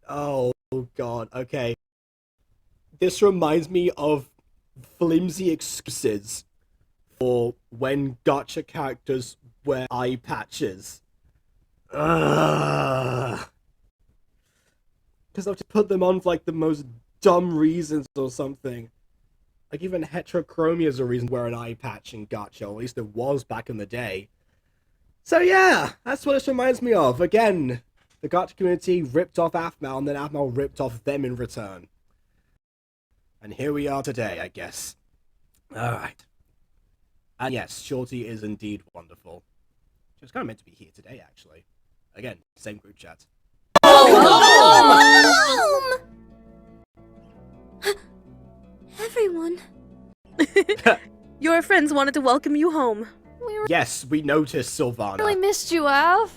Oh, God, okay. This reminds me of flimsy excuses for when gacha characters wear eye patches. Because I've just put them on for, like, the most dumb reasons or something. Like, even heterochromia is a reason to wear an eye patch in gacha, or at least it was back in the day. So yeah, that's what this reminds me of. Again, the gacha community ripped off Aphmau, and then Aphmau ripped off them in return. And here we are today, I guess. Alright. And yes, Shorty is indeed wonderful. She was kind of meant to be here today, actually. Again, same group chat. Home! Everyone. Your friends wanted to welcome you home. Yes, we noticed, Sylvana. Really missed you, Av.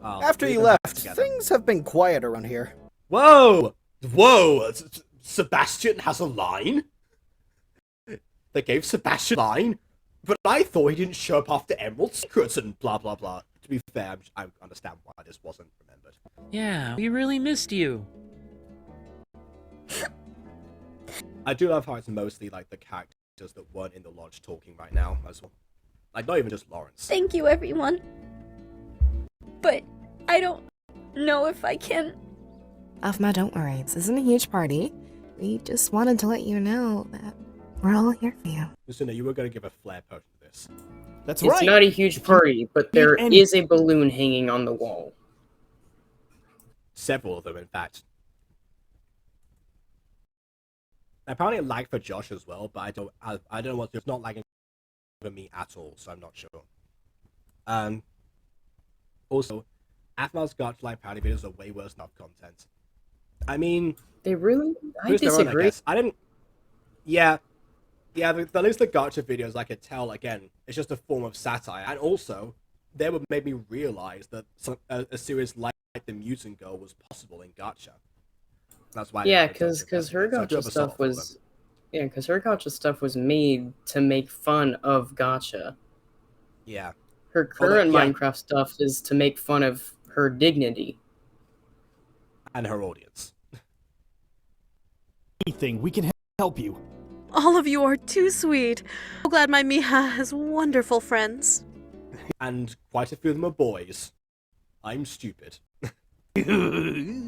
Oh, After you left, things have been quiet around here. Whoa! Whoa! Sebastian has a line? They gave Sebastian a line? But I thought he didn't show up after Emerald Secrets and blah blah blah. To be fair, I understand why this wasn't remembered. Yeah, we really missed you. I do love how it's mostly like the characters that weren't in the lodge talking right now as well. Like, not even just Lawrence. Thank you, everyone. But I don't know if I can. Aphmau, don't worry. This isn't a huge party. We just wanted to let you know that we're all here for you. Lucina, you were going to give a flare potion to this. That's It's right. not a huge party, but there is a balloon hanging on the wall. Several of them, in fact. Apparently it lagged for Josh as well, but I don't know what it's not lagging for me at all, so I'm not sure. Also, Aphmau's Godfly party videos are way worse than content. I mean, they really. I their own, disagree. guess. I didn't. Yeah, at least the gacha videos I could tell again. It's just a form of satire, and also they would make me realize that a series like The Mutant Girl was possible in gacha. That's why. Yeah, because her gacha stuff was. Yeah, because her gacha stuff was made to make fun of gacha. Yeah. Her current Minecraft stuff is to make fun of her dignity. And her audience. Anything, we can help you. All of you are too sweet. So glad my Miha has wonderful friends. And quite a few of them are boys. I'm stupid.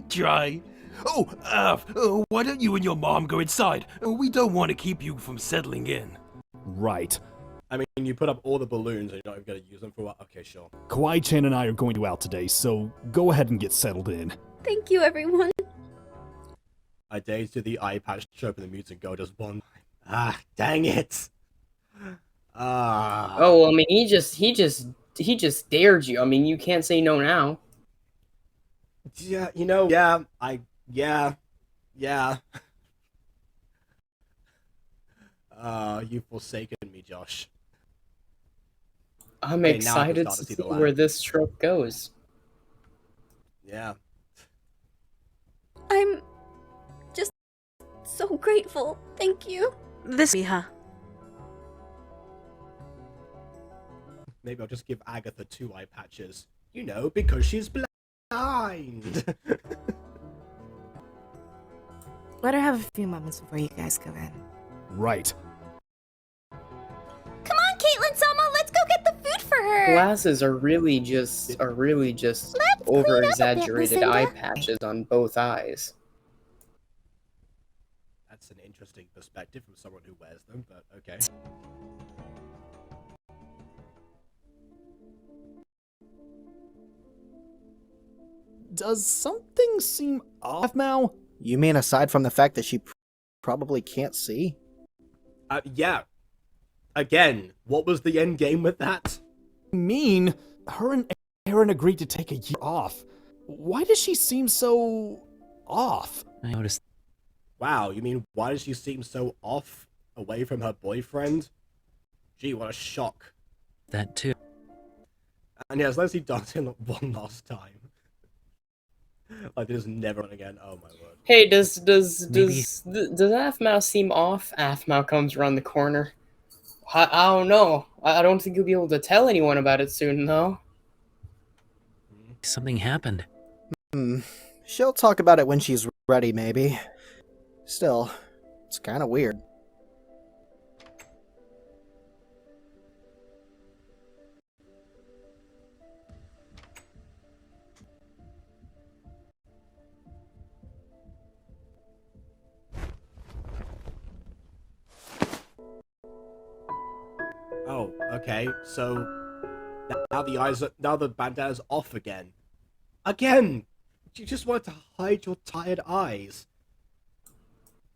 Try. Oh, why don't you and your mom go inside? We don't want to keep you from settling in. Right. I mean, you put up all the balloons and you're not even going to use them for what? Okay, sure. Kawaii-chan and I are going to out today, so go ahead and get settled in. Thank you, everyone. I dared to the eye patch to open the mutant go just one time. Ah, dang it. Oh, well, I mean, he just dared you. I mean, you can't say no now. Yeah, you know, yeah. You've forsaken me, Josh. I'm Okay, now I can excited start to see see the where land. this trope goes. Yeah. I'm just so grateful. Thank you. This Biha. Maybe I'll just give Agatha 2 eye patches. You know, because she's blind. Let her have a few moments before you guys go in. Right. Come on, Caitlin, Selma, let's go get the food for her. Glasses are really just over exaggerated Lucinda. eye patches on both eyes. That's an interesting perspective from someone who wears them, but okay. Does something seem off, Aphmau? You mean aside from the fact that she probably can't see? Yeah. Again, what was the end game with that? Her and Aaron agreed to take a year off. Why does she seem so off? I noticed. Wow, you mean why does she seem so off away from her boyfriend? Gee, what a shock. That too. And yes, let's see Dante one last time. Like this never on again. Oh my word. Hey, does Aphmau seem off? Aphmau comes around the corner. I don't know. I don't think you'll be able to tell anyone about it soon, though. Something happened. She'll talk about it when she's ready, maybe. Still, it's kind of weird. Oh, okay. So now the bandana's off again. Again! You just want to hide your tired eyes.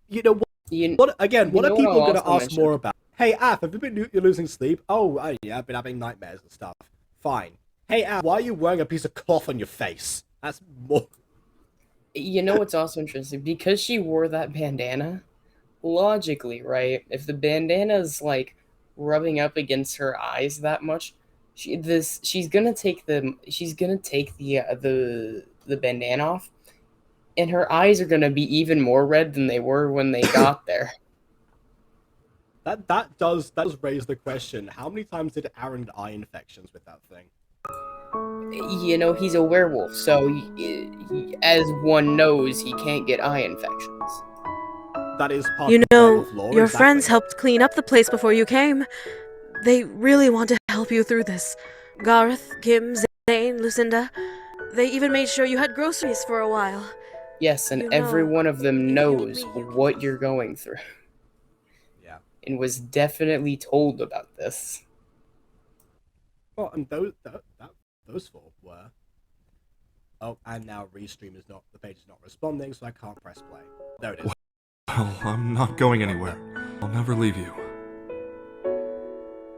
You know what? What are people going to ask more about? Hey, Aph, have you been losing sleep? Oh, yeah, I've been having nightmares and stuff. Fine. Hey, Aph, why are you wearing a piece of cloth on your face? That's more... You know what's also interesting? Because she wore that bandana, logically, right? If the bandana's, like, rubbing up against her eyes that much, she's gonna take the bandana off, and her eyes are gonna be even more red than they were when they got there. That does raise the question. How many times did Aaron get eye infections with that thing? You know, he's a werewolf, so as one knows, he can't get eye infections. That is part You of know, werewolf lore, your exactly. friends helped clean up the place before you came. They really want to help you through this. Garth, Kim, Zane, Lucinda. They even made sure you had groceries for a while. Yes, and every one of them knows what you're going through. Yeah. And was definitely told about this. Well, and those four were... Oh, and now Restream is not... The page is not responding, so I can't press play. There it is. Well, I'm not going anywhere. I'll never leave you.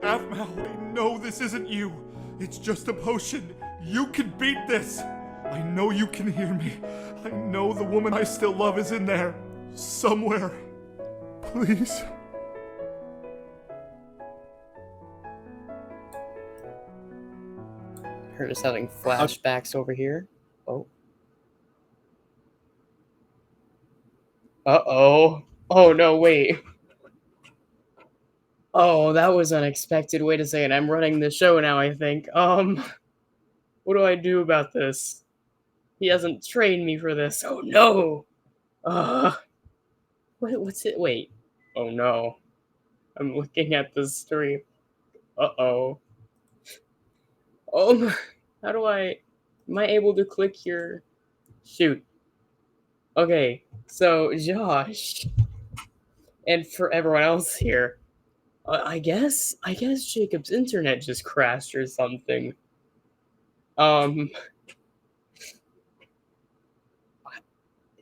Aphmau, I know this isn't you. It's just a potion. You can beat this. I know you can hear me. I know the woman I still love is in there. Somewhere. Please. Her just having flashbacks over here. Oh. Uh-oh. Oh, no, wait. Oh, that was unexpected. Wait a second. I'm running the show now, I think. What do I do about this? He hasn't trained me for this. Oh, no. What's it? Wait. Oh, no. I'm looking at the stream. Uh-oh. How do I... Am I able to click here? Shoot. Okay, so Josh, and for everyone else here, I guess Jacob's internet just crashed or something.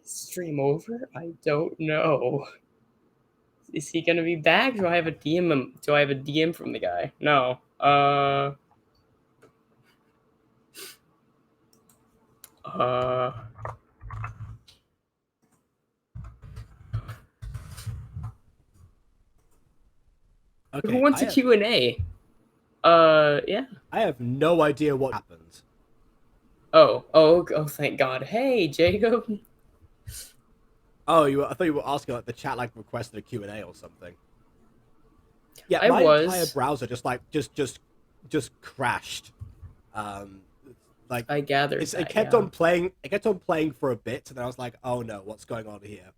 Stream over? I don't know. Is he gonna be back? Do I have a DM? Do I have a DM from the guy? No. Okay, Who wants a Q&A? Yeah. I have no idea what happened. Oh, thank God. Hey, Jacob. Oh, I thought you were asking like the chat like requested a Q&A or something. Yeah, I my entire was. browser just crashed. Like I gathered it that, kept yeah. on playing. It kept on playing for a bit, and then I was like, "Oh no, what's going on here?"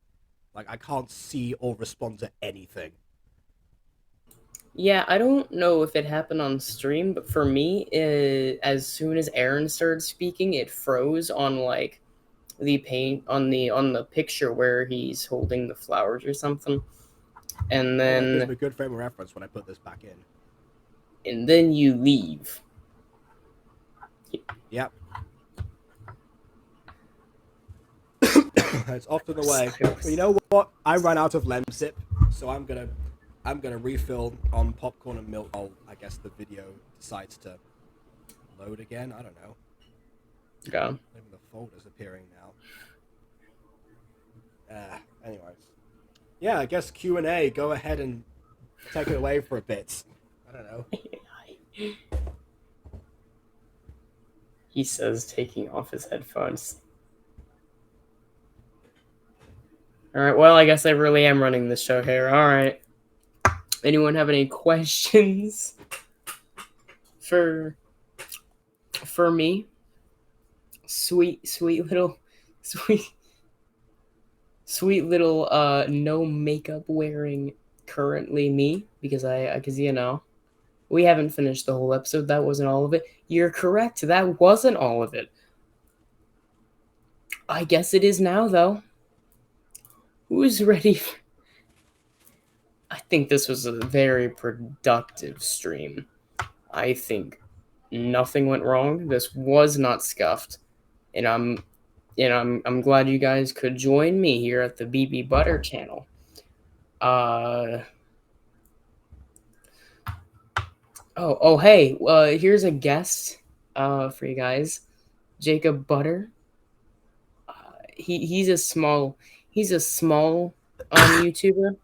Like I can't see or respond to anything. Yeah, I don't know if it happened on stream, but for me, as soon as Aaron started speaking, it froze on like the paint on the picture where he's holding the flowers or something, and Well, that gives then me a good frame of reference when I put this back in. you leave. Yep. It's often the way. But you know what? I ran out of Lemsip, so I'm gonna refill on popcorn and milk. I guess the video decides to load again. I don't know. Yeah. Maybe the folder's appearing now. Anyways. Yeah, I guess Q&A. Go ahead and take it away for a bit. I don't know. He says, taking off his headphones. Alright, well, I guess I really am running the show here. Alright. Anyone have any questions for me? Sweet little no makeup wearing currently me, because you know, we haven't finished the whole episode. That wasn't all of it. You're correct. That wasn't all of it. I guess it is now, though. Who's ready? I think this was a very productive stream. I think nothing went wrong. This was not scuffed, and I'm glad you guys could join me here at the BB Butter channel. Hey, here's a guest for you guys. Jacob Butter. He's a small YouTuber,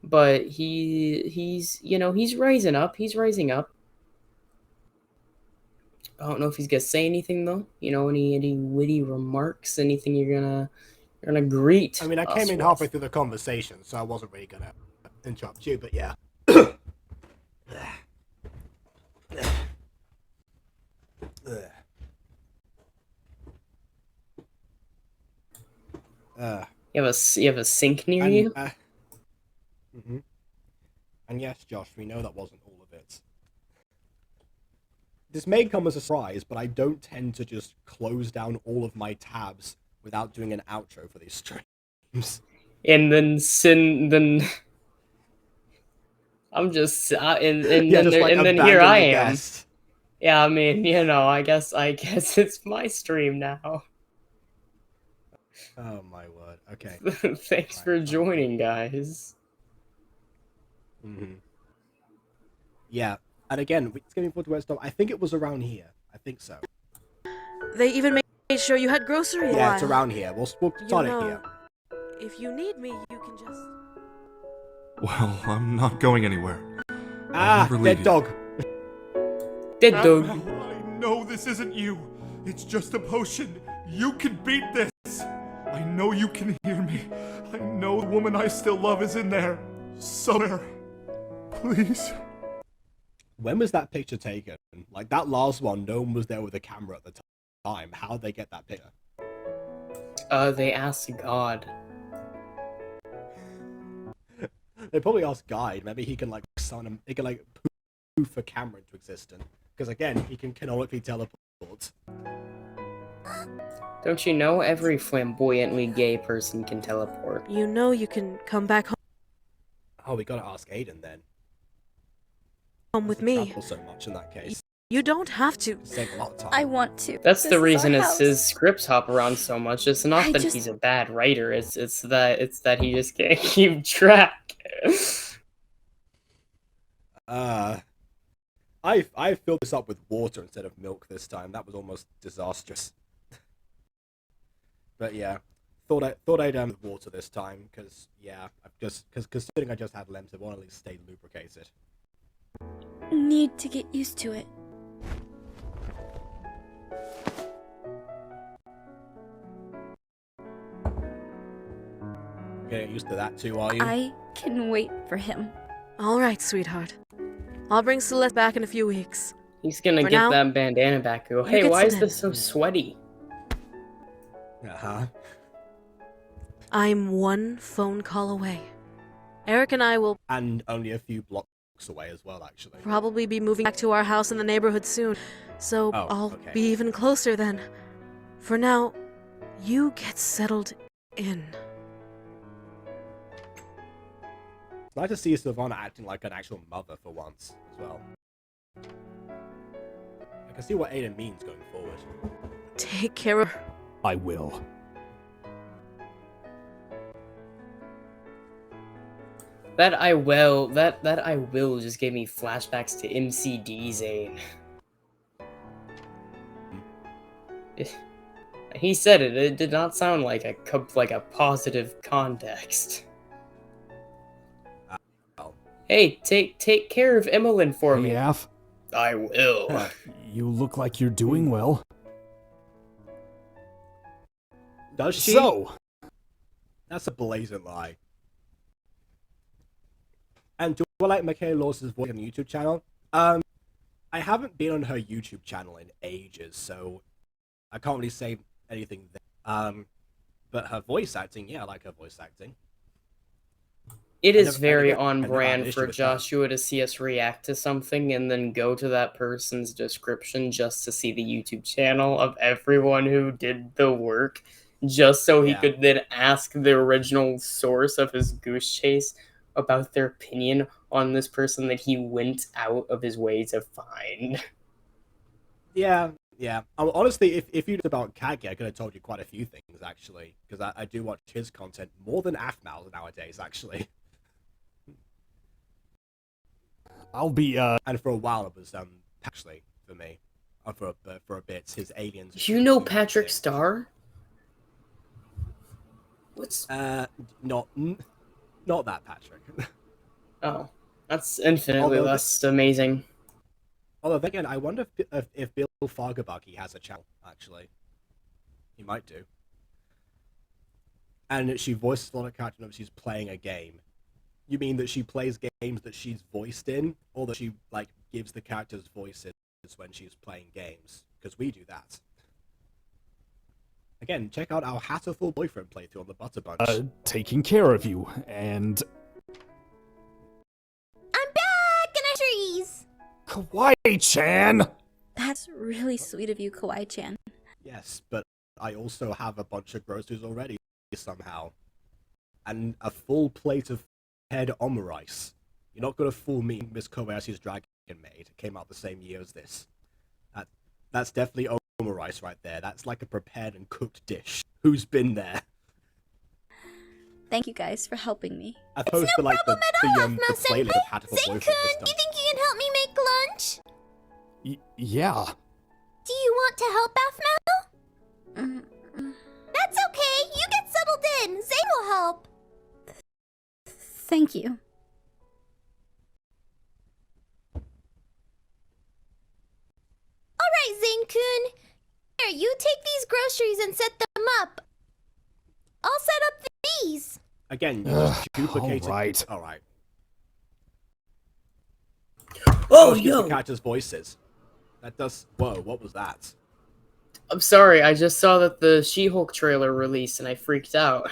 but he's rising up. He's rising up. I don't know if he's gonna say anything though. You know, any witty remarks, anything you're gonna greet. I mean, I came in with. halfway through the conversation, so I wasn't really gonna interrupt you, but yeah. You have a sink near you? Mm-hmm. And yes, Josh, we know that wasn't all of it. This may come as a surprise, but I don't tend to just close down all of my tabs without doing an outro for these streams. And then I'm just and then here I am. Guest. Yeah, I mean, you know, I guess it's my stream now. Oh my word. Okay. Thanks for joining, guys. Mm-hmm. Yeah, and again, it's getting forward to where it stopped. I think it was around here. I think so. They even made sure you had groceries. Yeah, it's around here. We'll start it here. If you need me, you can just. Well, I'm not going anywhere. Dead dog. Dead dog. I know this isn't you. It's just a potion. You can beat this. I know you can hear me. I know the woman I still love is in there. Somewhere. Please. When was that picture taken? Like that last one, no one was there with a camera at the time. How'd they get that picture? They asked God. They probably asked Guide. Maybe he can like summon him. He can like poof a camera into existence. Because again, he can canonically teleport. Don't you know every flamboyantly gay person can teleport? You know you can come back Oh, we gotta ask Aiden then. home with me. So much in that case. You don't have to. Save a lot of time. I want to. That's This the is reason our his house. scripts hop around so much. It's not that he's a bad writer. It's that he just can't keep track. I filled this up with water instead of milk this time. That was almost disastrous. But yeah, thought I'd with water this time because yeah, because considering I just had lemons, I want to at least stay lubricated. need to get used to it. Getting used to that too, are you? I can wait for him. All right, sweetheart. I'll bring Celeste back in a few weeks. He's gonna For get now, that bandana back. Go, hey, get why is some this so sweaty? Uh-huh. I'm one phone call away. Eric and I will And only a few blocks away as well, actually. probably be moving back to our house in the neighborhood soon, so Oh, I'll okay. be even closer then. For now, you get settled in. It's nice to see Sylvana acting like an actual mother for once, as well. I can see what Aiden means going forward. Take care of her. I will. That I will just gave me flashbacks to MCD Zane. He said it. It did not sound like a positive context. Hey, take care of Emmeline for me. Aph. I will. You look like you're doing well. Does she? So, That's a blazing lie. And do I like Michaela Lawson's voice on the YouTube channel? I haven't been on her YouTube channel in ages, so I can't really say anything there. But her voice acting, yeah, I like her voice acting. It I is never- very I never- I on never had an brand issue for with that. Joshua to see us react to something and then go to that person's description just to see the YouTube channel of everyone who did the work, just so he Yeah. could then ask the original source of his goose chase about their opinion on this person that he went out of his way to find. Yeah. Honestly, if you'd about Kagi, I could have told you quite a few things, actually. Because I do watch his content more than Aphmau nowadays, actually. I'll be, And for a while, it was, actually, for me. For a bit, his aliens... You know Patrick Starr? What's... Not that Patrick. Oh, that's infinitely Although less amazing. Although, then again, I wonder if Bill Fargabucky has a channel, actually. He might do. And she voices a lot of characters when she's playing a game. You mean that she plays games that she's voiced in? Or that she, like, gives the characters voices when she's playing games? Because we do that. Again, check out our Hatterful Boyfriend playthrough on the Butter Bunch. taking care of you, and... I'm back and I trees. Kawaii-chan! That's really sweet of you, Kawaii-chan. Yes, but I also have a bunch of groceries already, somehow. And a full plate of head omurice. You're not gonna fool me, Miss Kobayashi's Dragon Maid. It came out the same year as this. That's definitely omurice right there. That's like a prepared and cooked dish. Who's been there? Thank you guys for helping me. As opposed to like the playlist of Hatterful Boyfriend this Zane-kun, do you think you can help me make lunch? Yeah. Do you want to help, Aphmau? That's okay. You get settled in. Zane will help. Thank you. All right, Zane-kun. Here, you take these groceries and set them up. I'll set up these. Again, you just duplicate alright. it. Alright. Oh, Just yo! the characters' voices. That does... Whoa, what was that? I'm sorry, I just saw that the She-Hulk trailer released and I freaked out.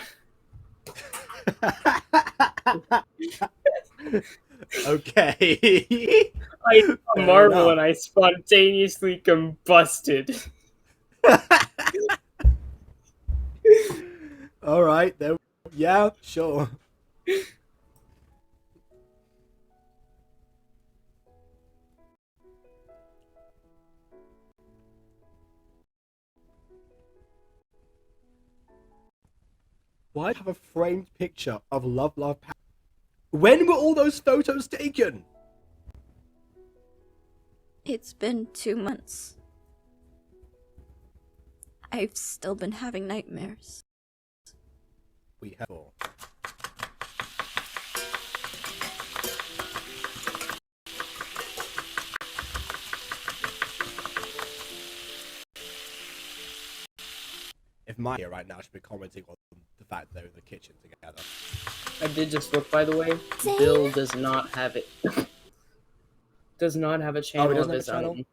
Okay. I saw Fair Marvel enough. and I spontaneously combusted. Alright, then. Yeah, sure. Why have a framed picture of Love Love Pa- When were all those photos taken? It's been 2 months. I've still been having nightmares. We have all. if Maya here right now should be commenting on the fact they're in the kitchen together. I did just look, by the way. Zane? Bill does not have it. Does not have a channel doesn't of have a his channel? own.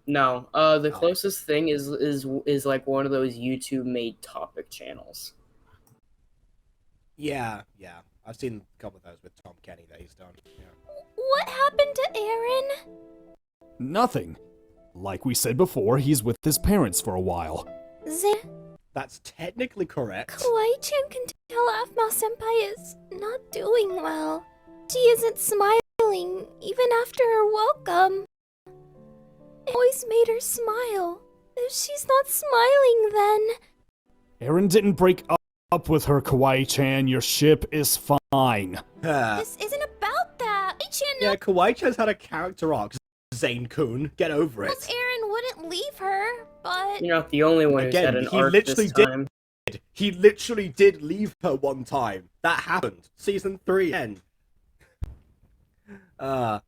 No. The closest thing is like one of those YouTube made topic channels. Yeah. I've seen a couple of those with Tom Kenny that he's done. Yeah. What happened to Aaron? Nothing. Like we said before, he's with his parents for a while. Zane, That's technically correct. Kawaii-chan can tell Aphmau senpai is not doing well. She isn't smiling, even after her welcome. It always made her smile. If she's not smiling, then... Aaron didn't break up with her, Kawaii-chan. Your ship is fine. This isn't about that. Yeah, Kawaii-chan's had a character arc. Zane-kun, get over it. Aaron wouldn't leave her, but... You're not the only one who's had an arc this time. He literally did leave her one time. That happened. Season 3 end. And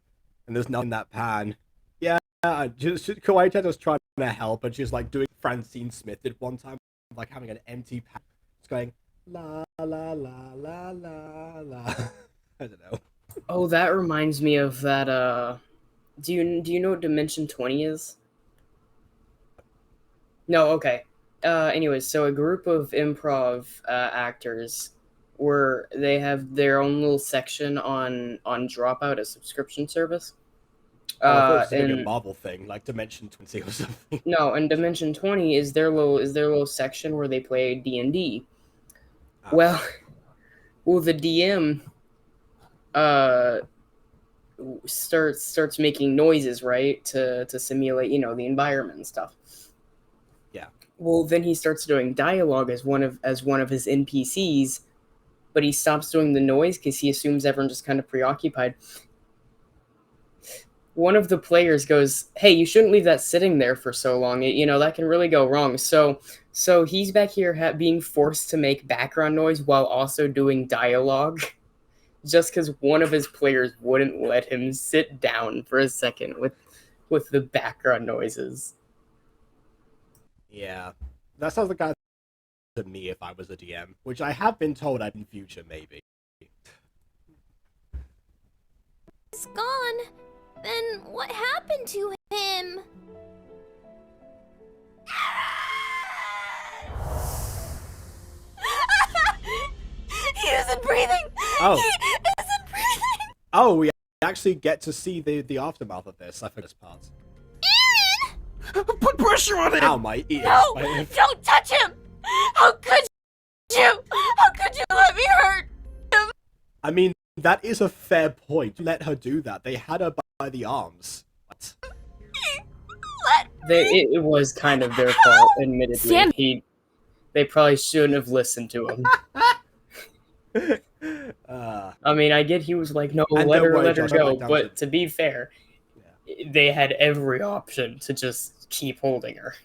there's nothing in that pan. Yeah, Kawaii-chan was trying to help, and she's like doing Francine Smith did one time, like having an empty pan. It's going la la la la la la. I don't know. Oh, that reminds me of that. Do you know what Dimension 20 is? No, okay. Anyways, so a group of improv actors they have their own little section on Dropout, a subscription service. I thought it was like a Marvel thing, like Dimension 20 or something. No, and Dimension 20 is their little section where they play D&D. Well, the DM starts making noises, right, to simulate, the environment and stuff. Yeah. Well, then he starts doing dialogue as one of his NPCs, but he stops doing the noise because he assumes everyone's just kind of preoccupied. One of the players goes, "Hey, you shouldn't leave that sitting there for so long. That can really go wrong." So he's back here being forced to make background noise while also doing dialogue. Just because one of his players wouldn't let him sit down for a second with the background noises. Yeah, that sounds like to me if I was a DM, which I have been told I'd in future maybe. He's gone. Then what happened to him? He isn't breathing. Oh. He isn't breathing. Oh, we actually get to see the aftermath of this. I forgot this part. Put pressure on him! Ow, my ears. No! My... Don't touch him! How could you? How could you let me hurt him? I mean, that is a fair point. Let her do that. They had her by the arms. What? It was kind of their fault, admittedly. They probably shouldn't have listened to him. I mean, I get he was like, no, let her go, but to be fair, they had every option to just keep holding her.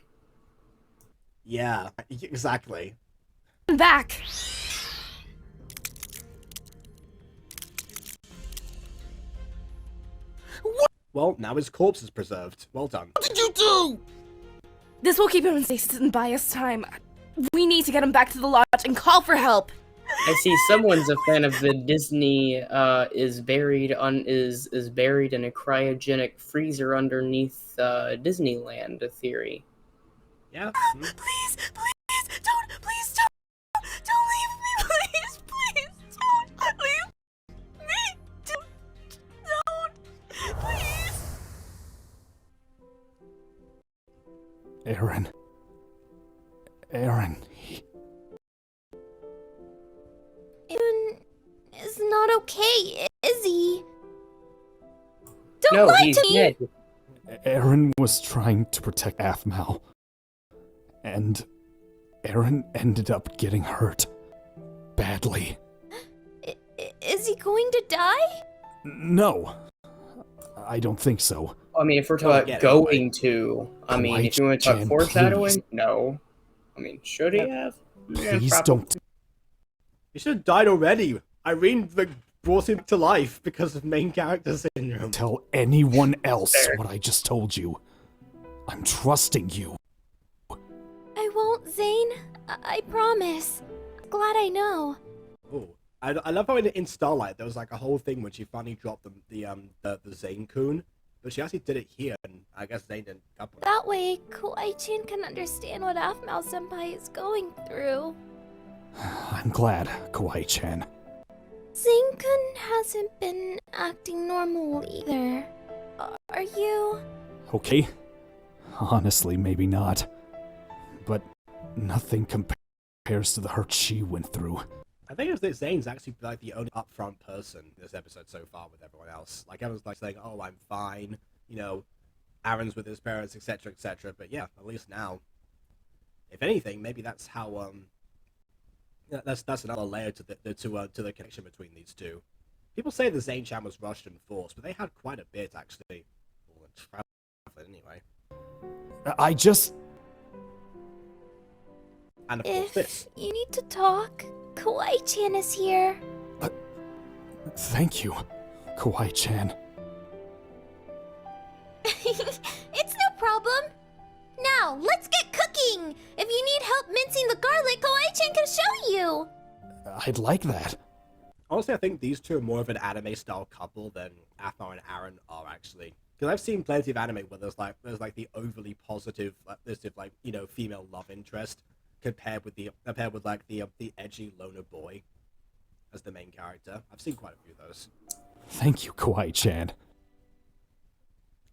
Yeah, exactly. Back! Well, now his corpse is preserved. Well done. What did you do? This will keep him in stasis and buy us time. We need to get him back to the lodge and call for help. I see someone's a fan of the Disney is buried in a cryogenic freezer underneath Disneyland theory. Yeah. Please, don't leave me, please, don't leave me, don't, please. Aaron, Aaron is not okay, is he? Don't lie he's to me. Dead. Aaron was trying to protect Aphmau, and Aaron ended up getting hurt badly. Is he going to die? No, I don't think so. I mean, if we're talking about going to, I mean, if you want to talk foreshadowing, no. I mean, should he have? Please don't. He should have died already. Irene brought him to life because of main character syndrome. Tell anyone else what I just told you. I'm trusting you. I won't, Zane. I promise. Glad I know. Oh, I love how in Starlight there was like a whole thing when she finally dropped the Zane Kun, but she actually did it here, and I guess Zane didn't pick up on it. That way, Kawaii-chan can understand what Aphmau Senpai is going through. I'm glad, Kawaii-chan. Zane-kun hasn't been acting normal either. Are you? Okay. Honestly, maybe not. But nothing compares to the hurt she went through. I think it's that Zane's actually like the only upfront person in this episode so far with everyone else. Like everyone's like saying, "Oh, I'm fine," you know, Aaron's with his parents, etc., etc. But yeah, at least now, if anything, maybe that's how that's another layer to the connection between these two. People say the Zane-chan was rushed and forced, but they had quite a bit actually. Anyway, I just. And of course, this. You need to talk. Kawaii-chan is here. Thank you, Kawaii-chan. It's no problem. Now, let's get cooking. If you need help mincing the garlic, Kawaii-chan can show you. I'd like that. Honestly, I think these two are more of an anime-style couple than Aphmau and Aaron are actually. Because I've seen plenty of anime where there's like the overly positive, female love interest compared with the edgy loner boy as the main character. I've seen quite a few of those. Thank you, Kawaii-chan.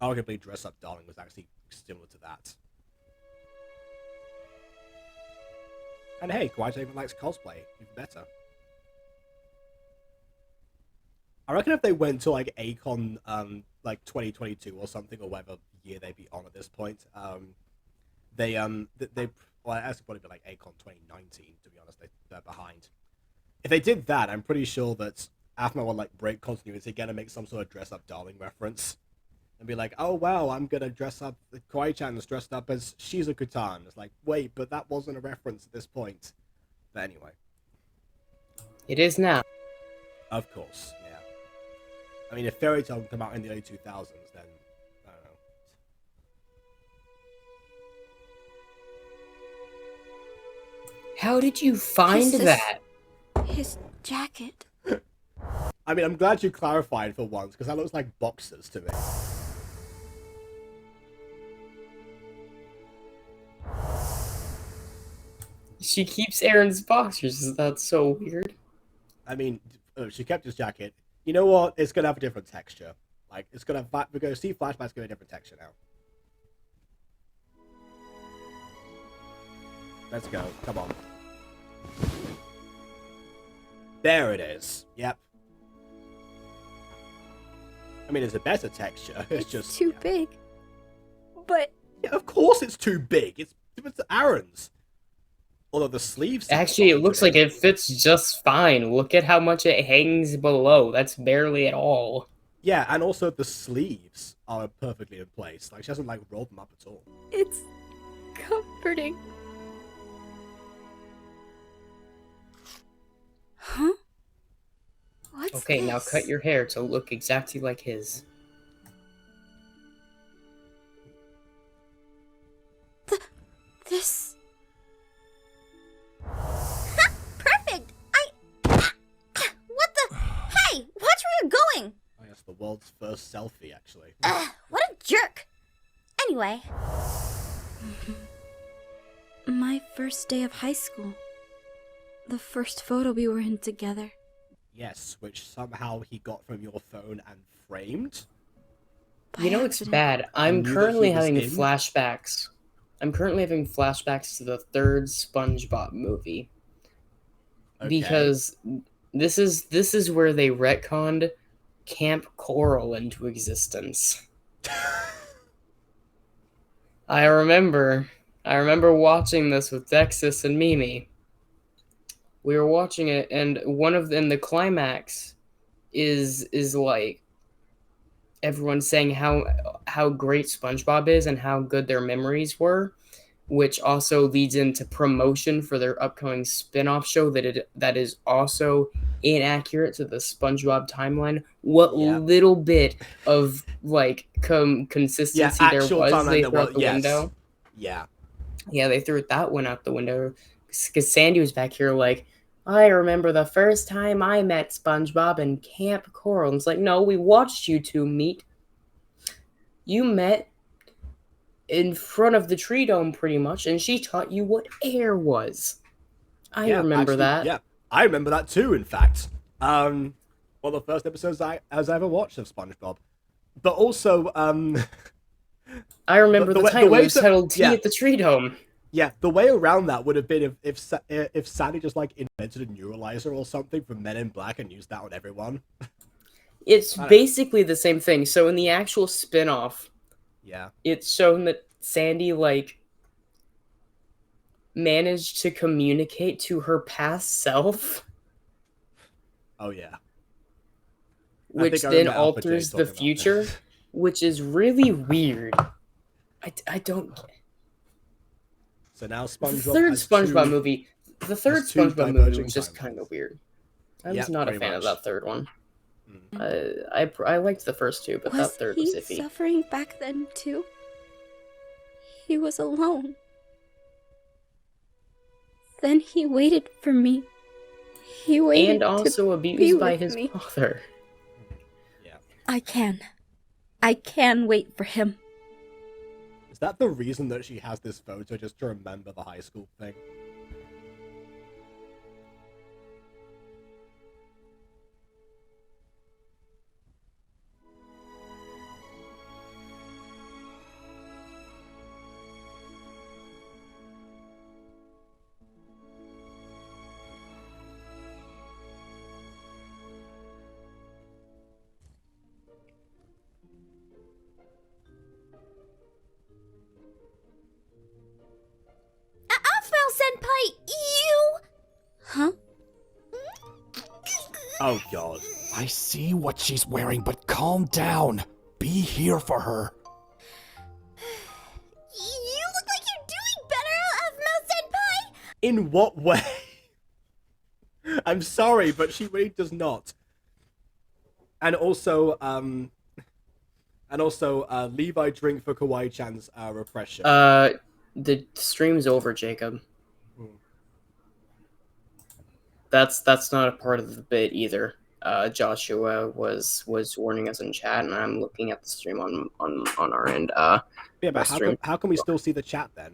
Arguably, Dress Up Darling was actually similar to that. And hey, Kawaii-chan even likes cosplay, even better. I reckon if they went to like Acon, like 2022 or something, or whatever year they'd be on at this point, well, I actually probably be like Acon 2019, to be honest. They're behind. If they did that, I'm pretty sure that Aphmau would like break continuity again and make some sort of Dress Up Darling reference. And be like, oh wow, I'm gonna dress up, Kawaii-chan's dressed up as Shizuku-tan. It's like, wait, but that wasn't a reference at this point. But anyway. It is now. Of course, yeah. I mean, if Fairy Tail come out in the early 2000s, then, I don't know. How did you find that? His jacket. I mean, I'm glad you clarified for once, because that looks like boxers to me. She keeps Aaron's boxers. That's so weird. I mean, she kept his jacket. You know what? It's gonna have a different texture. Like, it's gonna we're gonna see flashbacks give a different texture now. Let's go. Come on. There it is. Yep. I mean, it's a better texture. It's just too big. But yeah, of course it's too big. It's Aaron's. Although the sleeves... Actually, it looks like it fits just fine. Look at how much it hangs below. That's barely at all. Yeah, and also the sleeves are perfectly in place. Like, she hasn't, like, rolled them up at all. It's comforting. Huh? What's okay, this? now cut your hair to look exactly like his. This... Perfect! What the... Hey! Watch where you're going! Oh, yes, the world's first selfie, actually. What a jerk! Anyway... My first day of high school. The first photo we were in together. Yes, which somehow he got from your phone and framed. You know it's bad. I'm currently having flashbacks. I'm currently having flashbacks to the third SpongeBob movie. Okay. Because this is where they retconned Camp Coral into existence. I remember watching this with Dexis and Mimi. We were watching it, and the climax is like everyone saying how great SpongeBob is and how good their memories were, which also leads into promotion for their upcoming spin-off show that is also inaccurate to the SpongeBob timeline. What little bit of like consistency there was, they threw out the window. Yeah. Yeah, they threw that one out the window because Sandy was back here like, I remember the first time I met SpongeBob in Camp Coral. And it's like, no, we watched you two meet. You met in front of the tree dome pretty much, and she taught you what air was. I remember that. Yeah, I remember that too, in fact. One of the first episodes I ever watched of SpongeBob. But also, I remember the title. It was titled Tea at the Tree Dome. Yeah, the way around that would have been if Sandy just like invented a neuralizer or something from Men in Black and used that on everyone. It's basically the same thing. So in the actual spin-off, it's shown that Sandy like managed to communicate to her past self. Oh yeah. Which then alters the future, which is really weird. I don't get. So now SpongeBob. The third SpongeBob movie was just kind of weird. I was not a fan of that third one. I liked the first two, but that third was iffy. Was he suffering back then too? He was alone. Then he waited for me. He waited and also to abused be by with his me. father. I can wait for him. Is that the reason that she has this photo, just to remember the high school thing? Aphmau senpai, you. Huh? Oh god. I see what she's wearing, but calm down. Be here for her. You look like you're doing better, Aphmau senpai. In what way? I'm sorry, but she really does not. And also, Levi drink for Kawaii-chan's repression. The stream's over, Jacob. That's not a part of the bit either. Joshua was warning us in chat, and I'm looking at the stream on our end. Yeah, but how can we still see the chat then?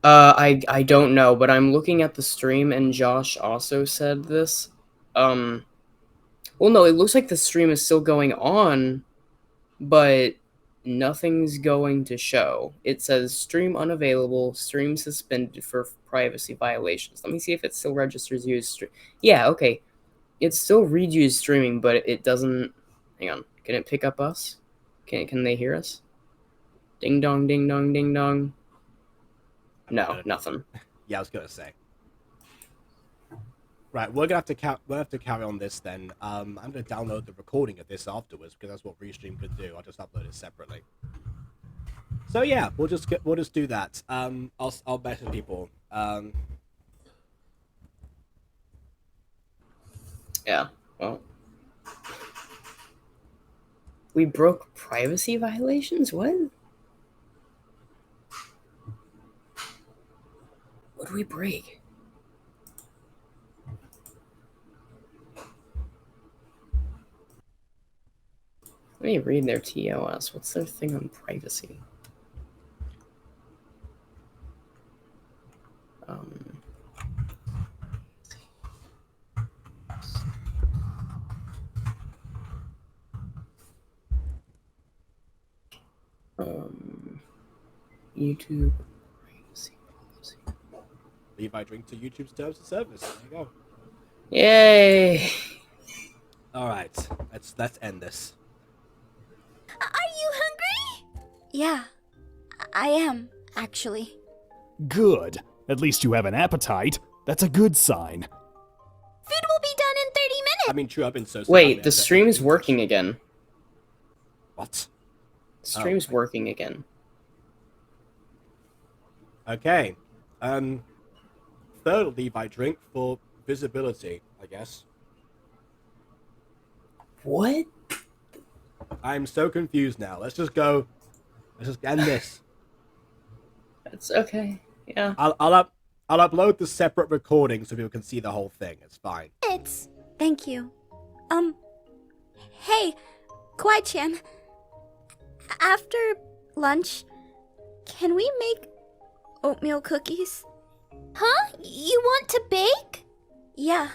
I don't know, but I'm looking at the stream, and Josh also said this. Well, no, it looks like the stream is still going on, but nothing's going to show. It says stream unavailable, stream suspended for privacy violations. Let me see if it still registers you as stream. Yeah, okay. It still reads you as streaming, but it doesn't. Hang on. Can it pick up us? Can they hear us? Ding dong, ding dong, ding dong. No, nothing. Yeah, I was gonna say. Right, we'll have to carry on this then. I'm gonna download the recording of this afterwards because that's what Restream could do. I'll just upload it separately. So yeah, we'll just do that. I'll message people. Yeah. Well, we broke privacy violations. What? What did we break? Let me read their TOS. What's their thing on privacy? YouTube privacy policy. Levi drink to YouTube's terms of service. There you go. Yay! All right, let's end this. Are you hungry? Yeah, I am, actually. Good. At least you have an appetite. That's a good sign. Food will be done in 30 minutes. I mean, true, I've been so sad. Wait, the stream is working again. What? The stream's working again. Okay. Third Levi drink for visibility, I guess. What? I'm so confused now. Let's just go. Let's just end this. That's okay. Yeah. I'll I'll upload the separate recording so people can see the whole thing. It's fine. Thank you. Hey, Kawaii-chan. After lunch, can we make oatmeal cookies? Huh? You want to bake? Yeah.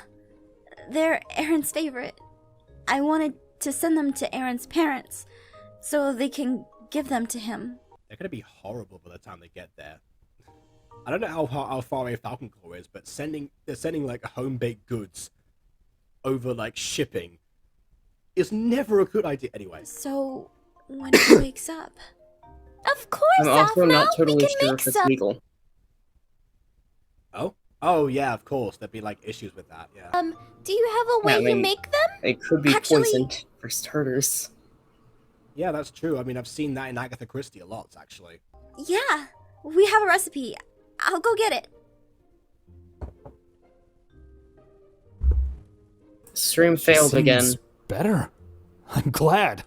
They're Aaron's favorite. I wanted to send them to Aaron's parents so they can give them to him. They're gonna be horrible by the time they get there. I don't know how far away Falcon Claw is, but they're sending like home-baked goods over like shipping is never a good idea anyway. So when he wakes up. Of course, I'm also Aphmau, not we totally can sure make if it's some. legal. Oh yeah, of course. There'd be like issues with that. Yeah. Do you have a way to make them? It could be Actually- poisoned for starters. Yeah, that's true. I mean, I've seen that in Agatha Christie a lot, actually. Yeah, we have a recipe. I'll go get it. Stream failed Seems again. Better. I'm glad.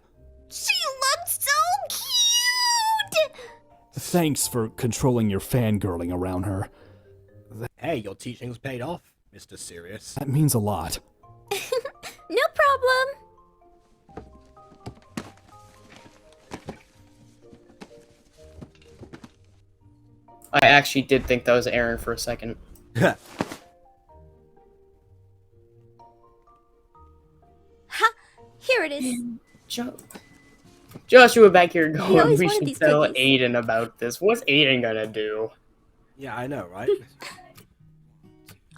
She looks so cute! Thanks for controlling your fangirling around her. Hey, your teaching's paid off, Mr. Serious. That means a lot. No problem. I actually did think that was Aaron for a second. Ha! Here it is. Joshua back here He going, always we wanted should these tell cookies." Aiden about this. What's Aiden gonna do? Yeah, I know, right?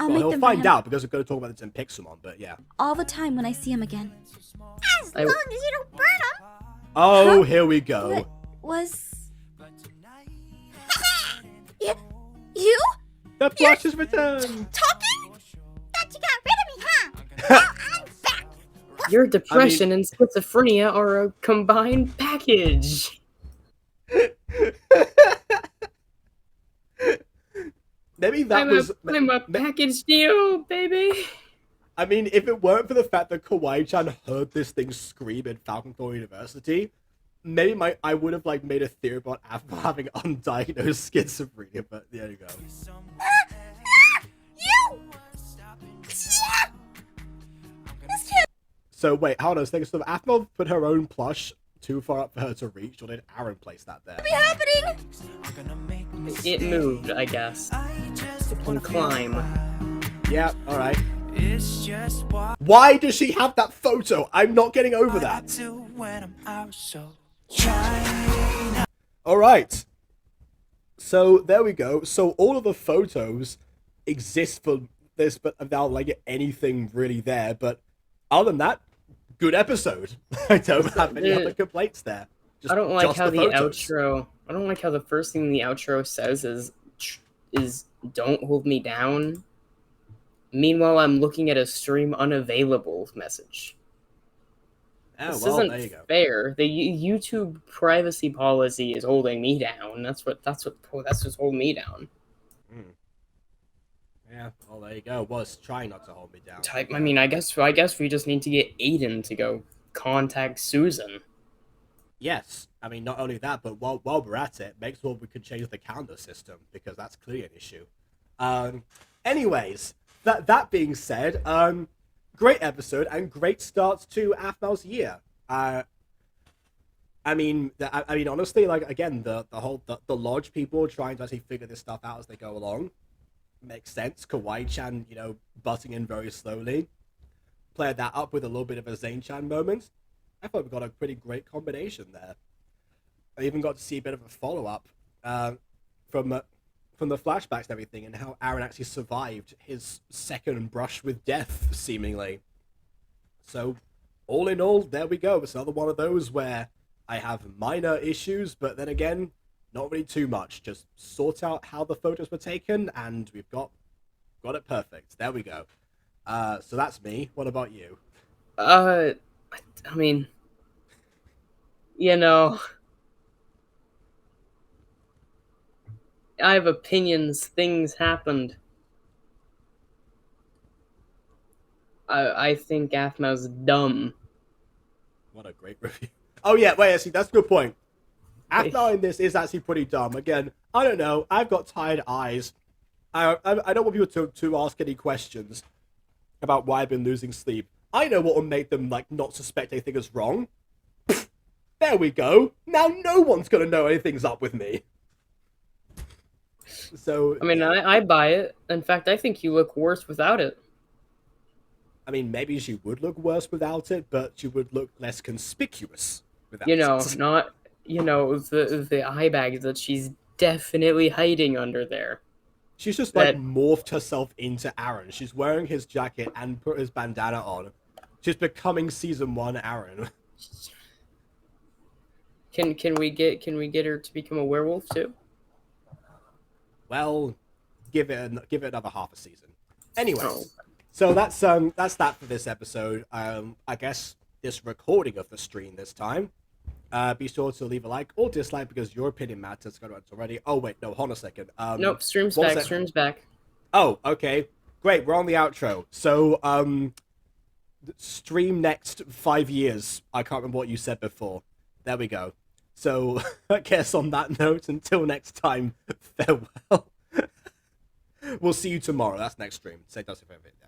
I'll Well, make he'll them for find him out because we're going to talk about this in Pixelmon, but yeah. all the time when I see him again. As I- long as you don't burn him. Oh, here we go. What was... you? The flush is returned. Talking? Thought you got rid of me, huh? Now I'm back. Your depression and schizophrenia are a combined package. Maybe that I'm a package deal, baby. I mean, if it weren't for the fact that Kawaii-chan heard this thing scream in Falcon Claw University, maybe I would have like made a theory about Aphmau having undiagnosed schizophrenia. But there you go. You! So wait, hold on a second. So Aphmau put her own plush too far up for her to reach, or did Aaron place that there? Be happening? It moved, I guess. On climb. Yeah, alright. Why does she have that photo? I'm not getting over that. Alright. So there we go. So all of the photos exist for this, but without like anything really there. But other than that, good episode. I don't have any other complaints there. I don't like how the photos. outro. I don't like how the first thing the outro says is "Don't hold me down." Meanwhile, I'm looking at a stream unavailable message. Oh, This well, isn't there you go. fair. The YouTube privacy policy is holding me down. That's what's holding me down. Yeah, well, there you go. Was trying not to hold me down. I mean, I guess we just need to get Aiden to go contact Susan. Yes, I mean, not only that, but while we're at it, make sure we can change the calendar system, because that's clearly an issue. Anyways, that being said, great episode, and great start to Aphmau's year. I mean, honestly, like, again, the lodge people trying to actually figure this stuff out as they go along makes sense. Kawaii-chan, butting in very slowly. Played that up with a little bit of a Zane-chan moment. I thought we got a pretty great combination there. I even got to see a bit of a follow-up from the flashbacks and everything, and how Aaron actually survived his second brush with death, seemingly. So, all in all, there we go. It's another one of those where I have minor issues, but then again, not really too much. Just sort out how the photos were taken, and we've got it perfect. There we go. So that's me. What about you? I mean, I have opinions. Things happened. I think Aphmau's dumb. What a great review. Oh yeah, wait, actually, that's a good point. Aphmau in this is actually pretty dumb. Again, I don't know. I've got tired eyes. I don't want people to ask any questions about why I've been losing sleep. I know what will make them like not suspect anything is wrong. There we go. Now no one's gonna know anything's up with me. So I mean, I buy it. In fact, I think you look worse without it. I mean, maybe she would look worse without it, but she would look less conspicuous without You know, it. not the eye bags that she's definitely hiding under there. She's just like morphed herself into Aaron. She's wearing his jacket and put his bandana on. She's becoming season 1 Aaron. Can we get her to become a werewolf too? Well, give it another half a season. Anyway, so that's that for this episode. I guess this recording of the stream this time. Be sure to leave a like or dislike because your opinion matters. Got it already. Oh wait, no, hold on a second. Nope, stream's back. Stream's back. Oh, okay, great. We're on the outro. So stream next 5 years. I can't remember what you said before. There we go. So I guess on that note, until next time, farewell. We'll see you tomorrow. That's next stream. Say does it for everything.